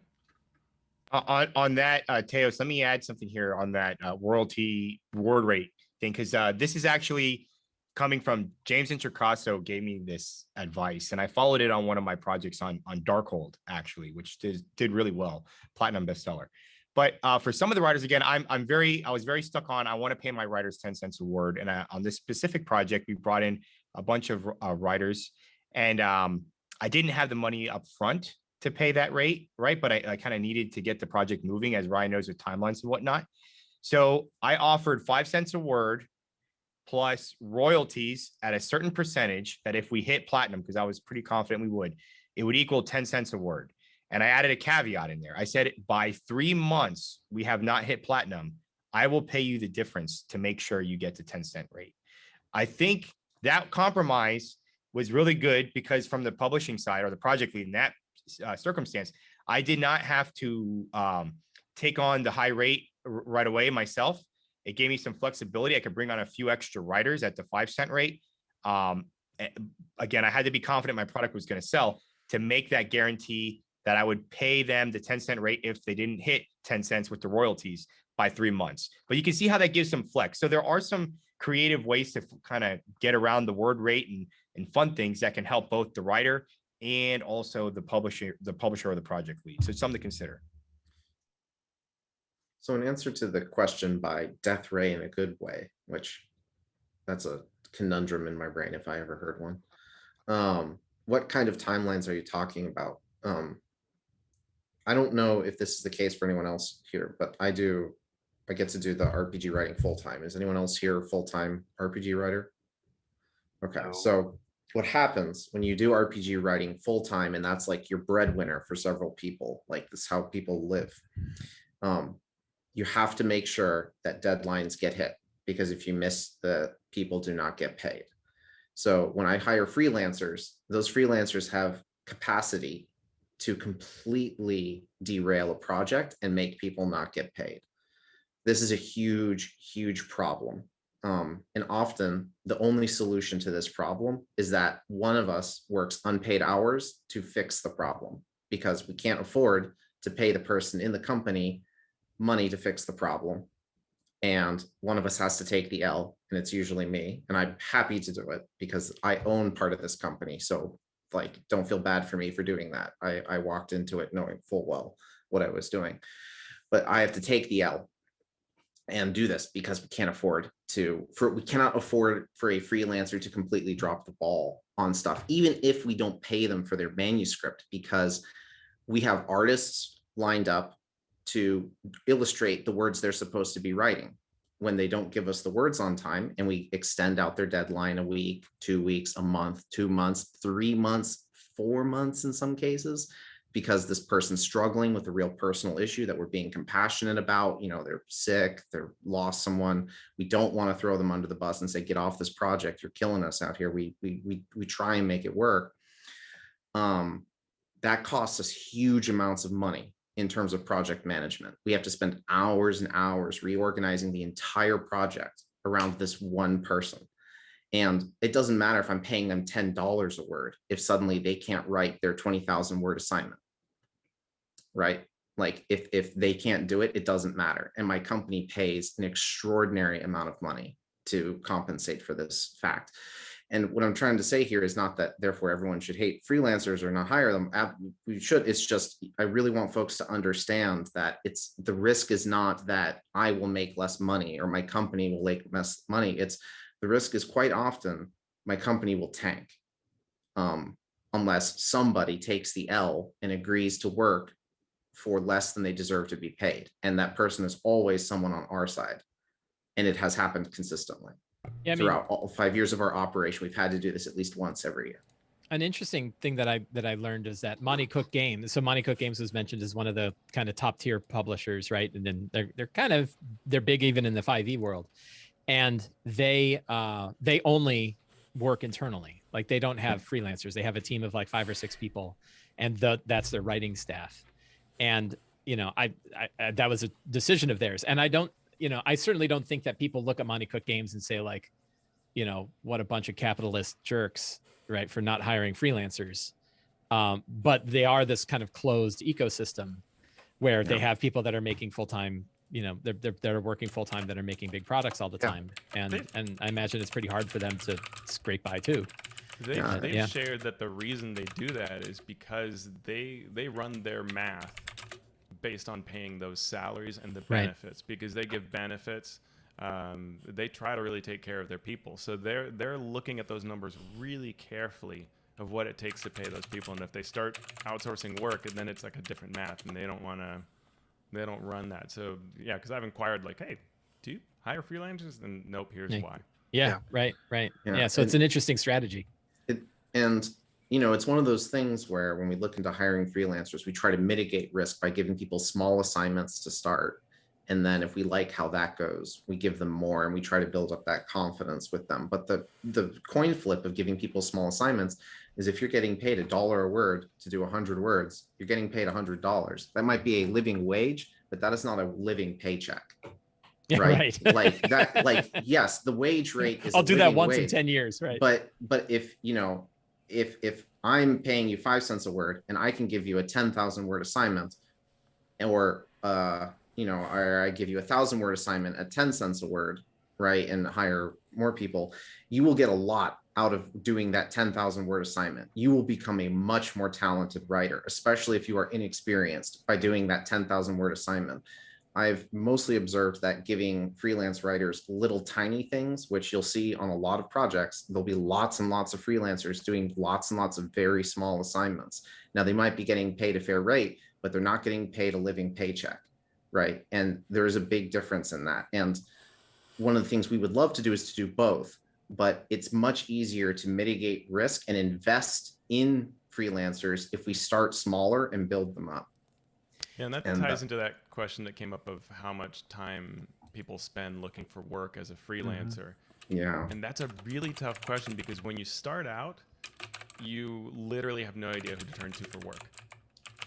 On that, Teos, let me add something here on that royalty word rate thing, because this is actually coming from James Introcaso gave me this advice, and I followed it on one of my projects on Darkhold, actually, which did really well, platinum bestseller. But for some of the writers, again, I was very stuck on, I want to pay my writers 10 cents a word. And on this specific project, we brought in a bunch of writers, and I didn't have the money up front to pay that rate, right? But I kind of needed to get the project moving, as Ryan knows, with timelines and whatnot. So I offered 5 cents a word plus royalties at a certain percentage that if we hit platinum, because I was pretty confident we would, it would equal 10 cents a word. And I added a caveat in there. I said, by 3 months, we have not hit platinum, I will pay you the difference to make sure you get the 10-cent rate. I think that compromise was really good, because from the publishing side, or the project lead in that circumstance, I did not have to take on the high rate right away myself. It gave me some flexibility. I could bring on a few extra writers at the 5 cent rate. Again, I had to be confident my product was going to sell to make that guarantee that I would pay them the 10-cent rate if they didn't hit 10 cents with the royalties by 3 months. But you can see how that gives some flex. So there are some creative ways to kind of get around the word rate and fun things that can help both the writer and also the publisher or the project lead. So it's something to consider. So in answer to the question by Death Ray in a good way, which that's a conundrum in my brain if I ever heard one. What kind of timelines are you talking about? I don't know if this is the case for anyone else here, but I get to do the RPG writing full-time. Is anyone else here full-time RPG writer? Okay, No. so what happens when you do RPG writing full-time, and that's like your breadwinner for several people, like this is how people live. You have to make sure that deadlines get hit, because if you miss, the people do not get paid. So when I hire freelancers, those freelancers have capacity to completely derail a project and make people not get paid. This is a huge, huge problem. And often the only solution to this problem is that one of us works unpaid hours to fix the problem, because we can't afford to pay the person in the company money to fix the problem. And one of us has to take the L, and it's usually me. And I'm happy to do it because I own part of this company. So like, don't feel bad for me for doing that. I walked into it knowing full well what I was doing, but I have to take the L and do this because we cannot afford for a freelancer to completely drop the ball on stuff, even if we don't pay them for their manuscript, because we have artists lined up to illustrate the words they're supposed to be writing. When they don't give us the words on time and we extend out their deadline a week, 2 weeks, a month, 2 months, 3 months, 4 months in some cases, because this person's struggling with a real personal issue that we're being compassionate about. You know, they're sick, they're lost someone. We don't want to throw them under the bus and say, get off this project, you're killing us out here. We try and make it work. That costs us huge amounts of money in terms of project management. We have to spend hours and hours reorganizing the entire project around this one person. And it doesn't matter if I'm paying them $10 a word if suddenly they can't write their 20,000 word assignment, right? Like if they can't do it, it doesn't matter. And my company pays an extraordinary amount of money to compensate for this fact. And what I'm trying to say here is not that therefore everyone should hate freelancers or not hire them. We should. It's just, I really want folks to understand that the risk is not that I will make less money or my company will make less money. The risk is quite often my company will tank unless somebody takes the L and agrees to work for less than they deserve to be paid. And that person is always someone on our side. And it has happened consistently. Yeah, throughout all 5 years of our operation. We've had to do this at least once every year. An interesting thing that I learned is that Monte Cook Games. So Monte Cook Games was mentioned as one of the kind of top tier publishers, right? And then they're big even in the 5e world, and they only work internally. Like they don't have freelancers. They have a team of like 5 or 6 people, and that's their writing staff. And I that was a decision of theirs, and I certainly don't think that people look at Monte Cook Games and say like, what a bunch of capitalist jerks, right, for not hiring freelancers. But they are this kind of closed ecosystem where they have people that are making full-time, they're working full-time, that are making big products all the time. And I imagine it's pretty hard for them to scrape by too. They've shared that the reason they do that is because they run their math based on paying those salaries and the benefits, because they give benefits. They try to really take care of their people, so they're looking at those numbers really carefully of what it takes to pay those people. And if they start outsourcing work, and then it's like a different math, and they don't run that. So yeah, because I've inquired like, hey, do you hire freelancers? And nope, here's why. Right. Yeah, so it's an interesting strategy. And it's one of those things where when we look into hiring freelancers, we try to mitigate risk by giving people small assignments to start. And then if we like how that goes, we give them more, and we try to build up that confidence with them. But the coin flip of giving people small assignments is if you're getting paid $1 a word to do 100 words, you're getting paid $100. That might be a living wage, but that is not a living paycheck. Right. Like that, like, yes, the wage rate is, I'll do that once in 10 years. Right. But if, if I'm paying you 5 cents a word and I can give you a 10,000 word assignment, or, or I give you 1,000 word assignment at 10 cents a word, right, and hire more people, you will get a lot out of doing that 10,000 word assignment. You will become a much more talented writer, especially if you are inexperienced, by doing that 10,000 word assignment. I've mostly observed that giving freelance writers little tiny things, which you'll see on a lot of projects, there'll be lots and lots of freelancers doing lots and lots of very small assignments. Now, they might be getting paid a fair rate, but they're not getting paid a living paycheck, right? And there is a big difference in that. And one of the things we would love to do is to do both, but it's much easier to mitigate risk and invest in freelancers if we start smaller and build them up. Yeah, and that ties into that question that came up of how much time people spend looking for work as a freelancer. Yeah. And that's a really tough question, because when you start out, you literally have no idea who to turn to for work.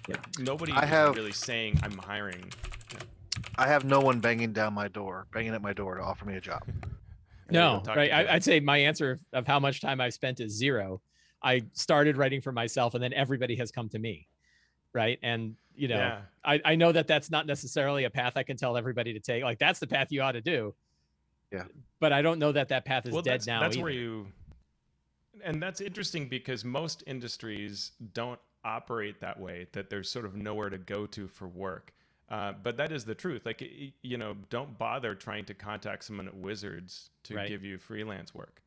Yeah. Nobody is really saying, I'm hiring. I have no one banging at my door to offer me a job. No, right. I'd say my answer of how much time I've spent is 0. I started writing for myself, and then everybody has come to me. Right. And, I know that that's not necessarily a path I can tell everybody to take. Like, that's the path you ought to do. Yeah. But I don't know that path is dead now. That's either. And that's interesting, because most industries don't operate that way, that there's sort of nowhere to go to for work. But that is the truth. Like, don't bother trying to contact someone at Wizards to give you freelance work.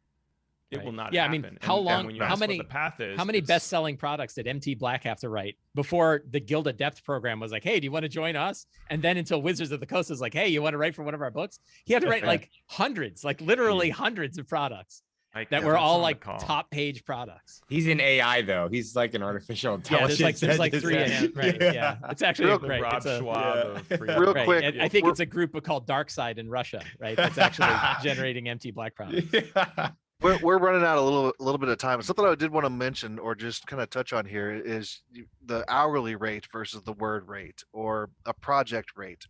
It will not happen. I mean, how long? When you how ask many? What the path is, how many best-selling products did MT Black have to write before the Guild Adept program was like, "Hey, do you want to join us?" And then until Wizards of the Coast was like, "Hey, you want to write for one of our books?" He had to write like hundreds, like literally hundreds of products that were all like top-page products. He's in AI though. He's like an artificial intelligence. Yeah, there's like 3 in it, right? Yeah, it's actually great. Rob Schwab. Real quick, I think it's a group called Darkside in Russia, right? That's actually generating MT Black products. Yeah. We're running out a little bit of time. Something I did want to mention or just kind of touch on here is the hourly rate versus the word rate or a project rate.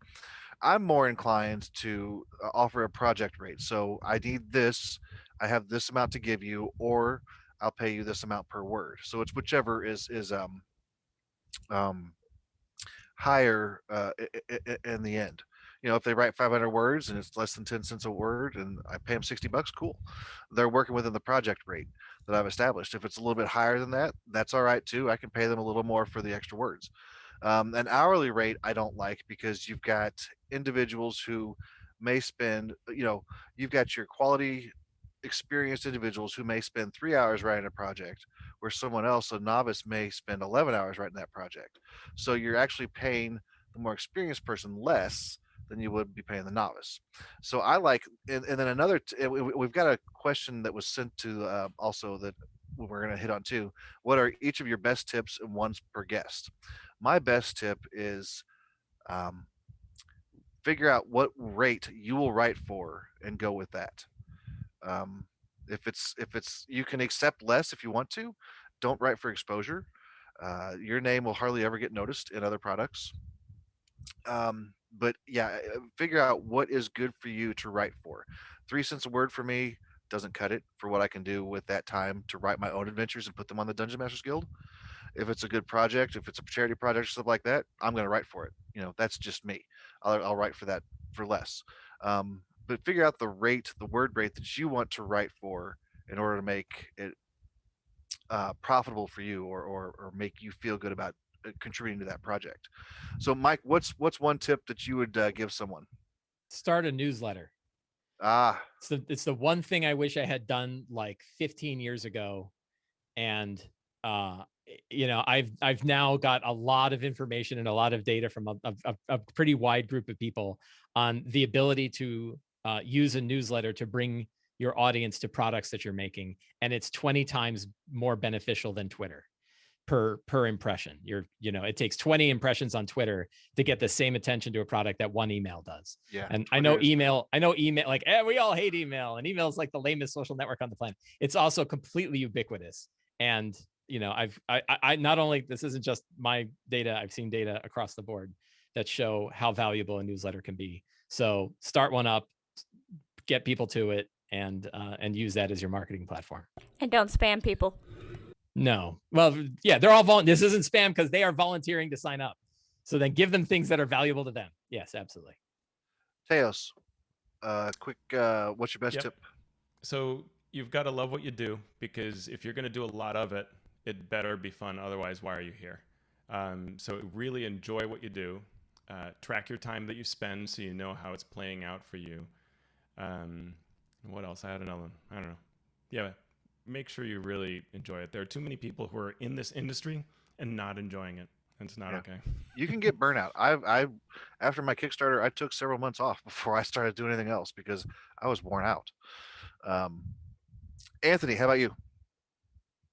I'm more inclined to offer a project rate. So I need this, I have this amount to give you, or I'll pay you this amount per word. So it's whichever is higher in the end. If they write 500 words and it's less than 10 cents a word and I pay them $60, cool. They're working within the project rate that I've established. If it's a little bit higher than that, that's all right too. I can pay them a little more for the extra words. An hourly rate I don't like, because you've got individuals who may spend, you've got your quality experienced individuals who may spend 3 hours writing a project, where someone else, a novice, may spend 11 hours writing that project. So you're actually paying the more experienced person less than you would be paying the novice. So I like, and then we've got a question that was sent to also that we're going to hit on too. What are each of your best tips and ones per guest? My best tip is um, figure out what rate you will write for and go with that. Um, if it's you can accept less if you want to. Don't write for exposure. Your name will hardly ever get noticed in other products. But yeah, figure out what is good for you to write for. 3 cents a word for me doesn't cut it for what I can do with that time to write my own adventures and put them on the Dungeon Masters Guild. If it's a good project, if it's a charity project or stuff like that, I'm going to write for it. That's just me. I'll write for that for less. But figure out the word rate that you want to write for in order to make it profitable for you, or make you feel good about contributing to that project. So, Mike, what's one tip that you would give someone? Start a newsletter. Ah, It's the one thing I wish I had done like 15 years ago, and I've now got a lot of information and a lot of data from a pretty wide group of people on the ability to use a newsletter to bring your audience to products that you're making, and it's 20 times more beneficial than Twitter per impression. It takes 20 impressions on Twitter to get the same attention to a product that one email does. yeah. And Twitter I know email, like we all hate email, and email is like the lamest social network on the planet. It's also completely ubiquitous. And I not only, this isn't just my data, I've seen data across the board that show how valuable a newsletter can be. So start one up, get people to it, and use that as your marketing platform. And don't spam people. No. Well, yeah, they're all this isn't spam because they are volunteering to sign up. So then give them things that are valuable to them. Yes, absolutely. Teos, quick, what's your best Yep. tip? So you've got to love what you do, because if you're going to do a lot of it, it better be fun. Otherwise, why are you here? So really enjoy what you do. Track your time that you spend so you know how it's playing out for you. What else? I had another one. I don't know. Yeah, make sure you really enjoy it. There are too many people who are in this industry and not enjoying it. And it's not okay. You can get burnout. I after my Kickstarter, I took several months off before I started doing anything else because I was worn out. Anthony, how about you?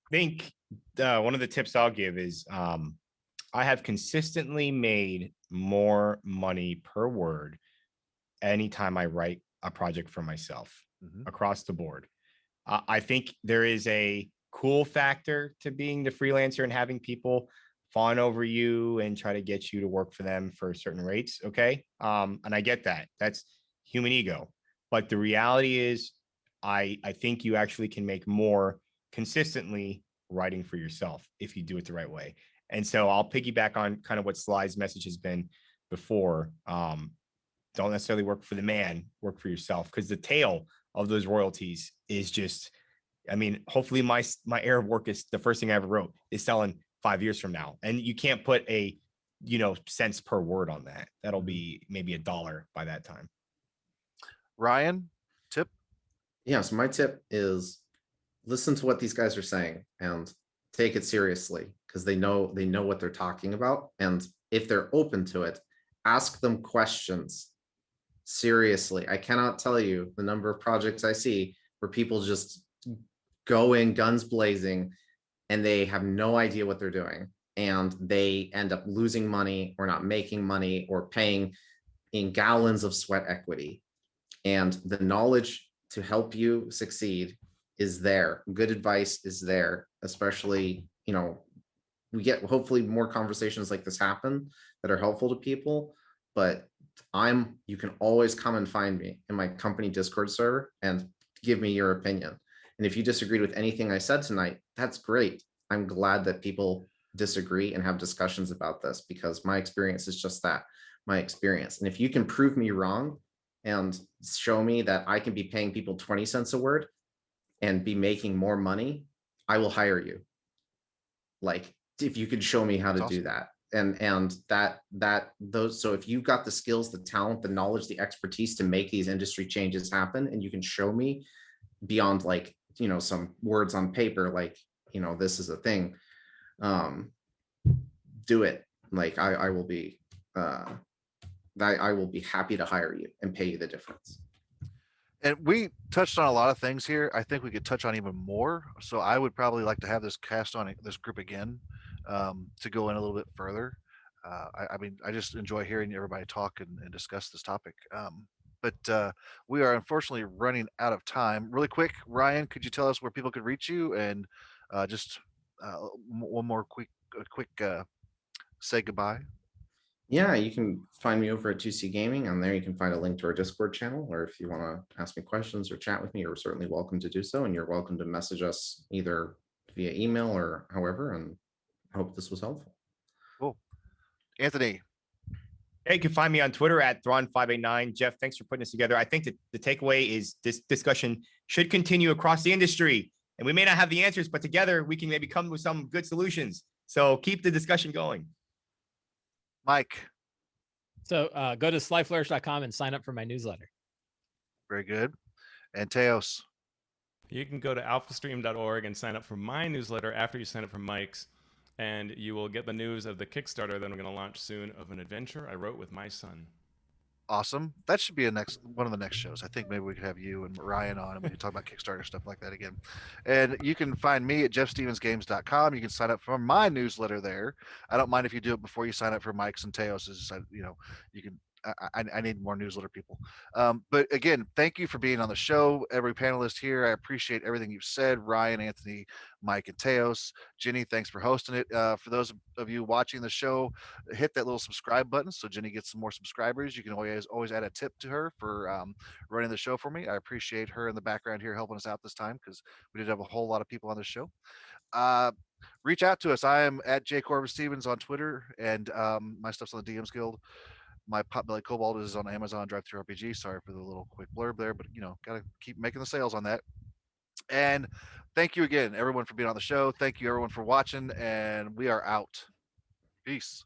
I think one of the tips I'll give is I have consistently made more money per word anytime I write a project for myself across the board. I think there is a cool factor to being the freelancer and having people fawn over you and try to get you to work for them for certain rates. Okay. And I get that. That's human ego. But the reality is, I think you actually can make more consistently writing for yourself if you do it the right way. And so I'll piggyback on kind of what Sly's message has been before. Don't necessarily work for the man, work for yourself, because the tail of those royalties is just, I mean, hopefully my era of work is the first thing I ever wrote is selling 5 years from now. And you can't put a, cents per word on that. That'll be maybe $1 by that time. Ryan, tip? Yeah, so my tip is listen to what these guys are saying and take it seriously, because they know what they're talking about. And if they're open to it, ask them questions. Seriously, I cannot tell you the number of projects I see where people just go in guns blazing and they have no idea what they're doing, and they end up losing money or not making money or paying in gallons of sweat equity. And the knowledge to help you succeed is there. Good advice is there, especially, we get hopefully more conversations like this happen that are helpful to people. But you can always come and find me in my company Discord server and give me your opinion. And if you disagreed with anything I said tonight, that's great. I'm glad that people disagree and have discussions about this, because my experience is just that, my experience. And if you can prove me wrong and show me that I can be paying people 20 cents a word and be making more money, I will hire you. Like, if you could show me how to do that. And those, so if you've got the skills, the talent, the knowledge, the expertise to make these industry changes happen, and you can show me beyond like, some words on paper, like, this is a thing, do it. Like, I will be happy to hire you and pay you the difference. And we touched on a lot of things here. I think we could touch on even more. So I would probably like to have this cast on this group again, to go in a little bit further. I mean, I just enjoy hearing everybody talk and discuss this topic. But we are unfortunately running out of time. Really quick, Ryan, could you tell us where people could reach you, and just one more quick say goodbye? Yeah, you can find me over at 2C Gaming. On there, you can find a link to our Discord channel, or if you want to ask me questions or chat with me, you're certainly welcome to do so. And you're welcome to message us either via email or however. And I hope this was helpful. Cool. Anthony. Hey, you can find me on Twitter at Thrawn589. Jeff, thanks for putting this together. I think that the takeaway is this discussion should continue across the industry. And we may not have the answers, but together we can maybe come with some good solutions. So keep the discussion going. Mike. So go to slyflourish.com and sign up for my newsletter. Very good. And Teos. You can go to alphastream.org and sign up for my newsletter after you sign up for Mike's, and you will get the news of the Kickstarter that I'm going to launch soon of an adventure I wrote with my son. Awesome. That should be one of the next shows. I think maybe we could have you and Ryan on and we can talk about Kickstarter stuff like that again. And you can find me at jeffstevensgames.com. You can sign up for my newsletter there. I don't mind if you do it before you sign up for Mike's and Teos's. You can. I need more newsletter people. But again, thank you for being on the show. Every panelist here, I appreciate everything you've said. Ryan, Anthony, Mike, and Teos. Jenny, thanks for hosting it. For those of you watching the show, hit that little subscribe button so Jenny gets some more subscribers. You can always add a tip to her for running the show for me. I appreciate her in the background here helping us out this time because we did have a whole lot of people on the show. Reach out to us. I am at J Corbin Stevens on Twitter, and my stuff's on the DMs Guild. My Potbelly Cobalt is on Amazon TTRPG. Sorry for the little quick blurb there, but gotta keep making the sales on that. And thank you again, everyone, for being on the show. Thank you, everyone, for watching, and we are out. Peace.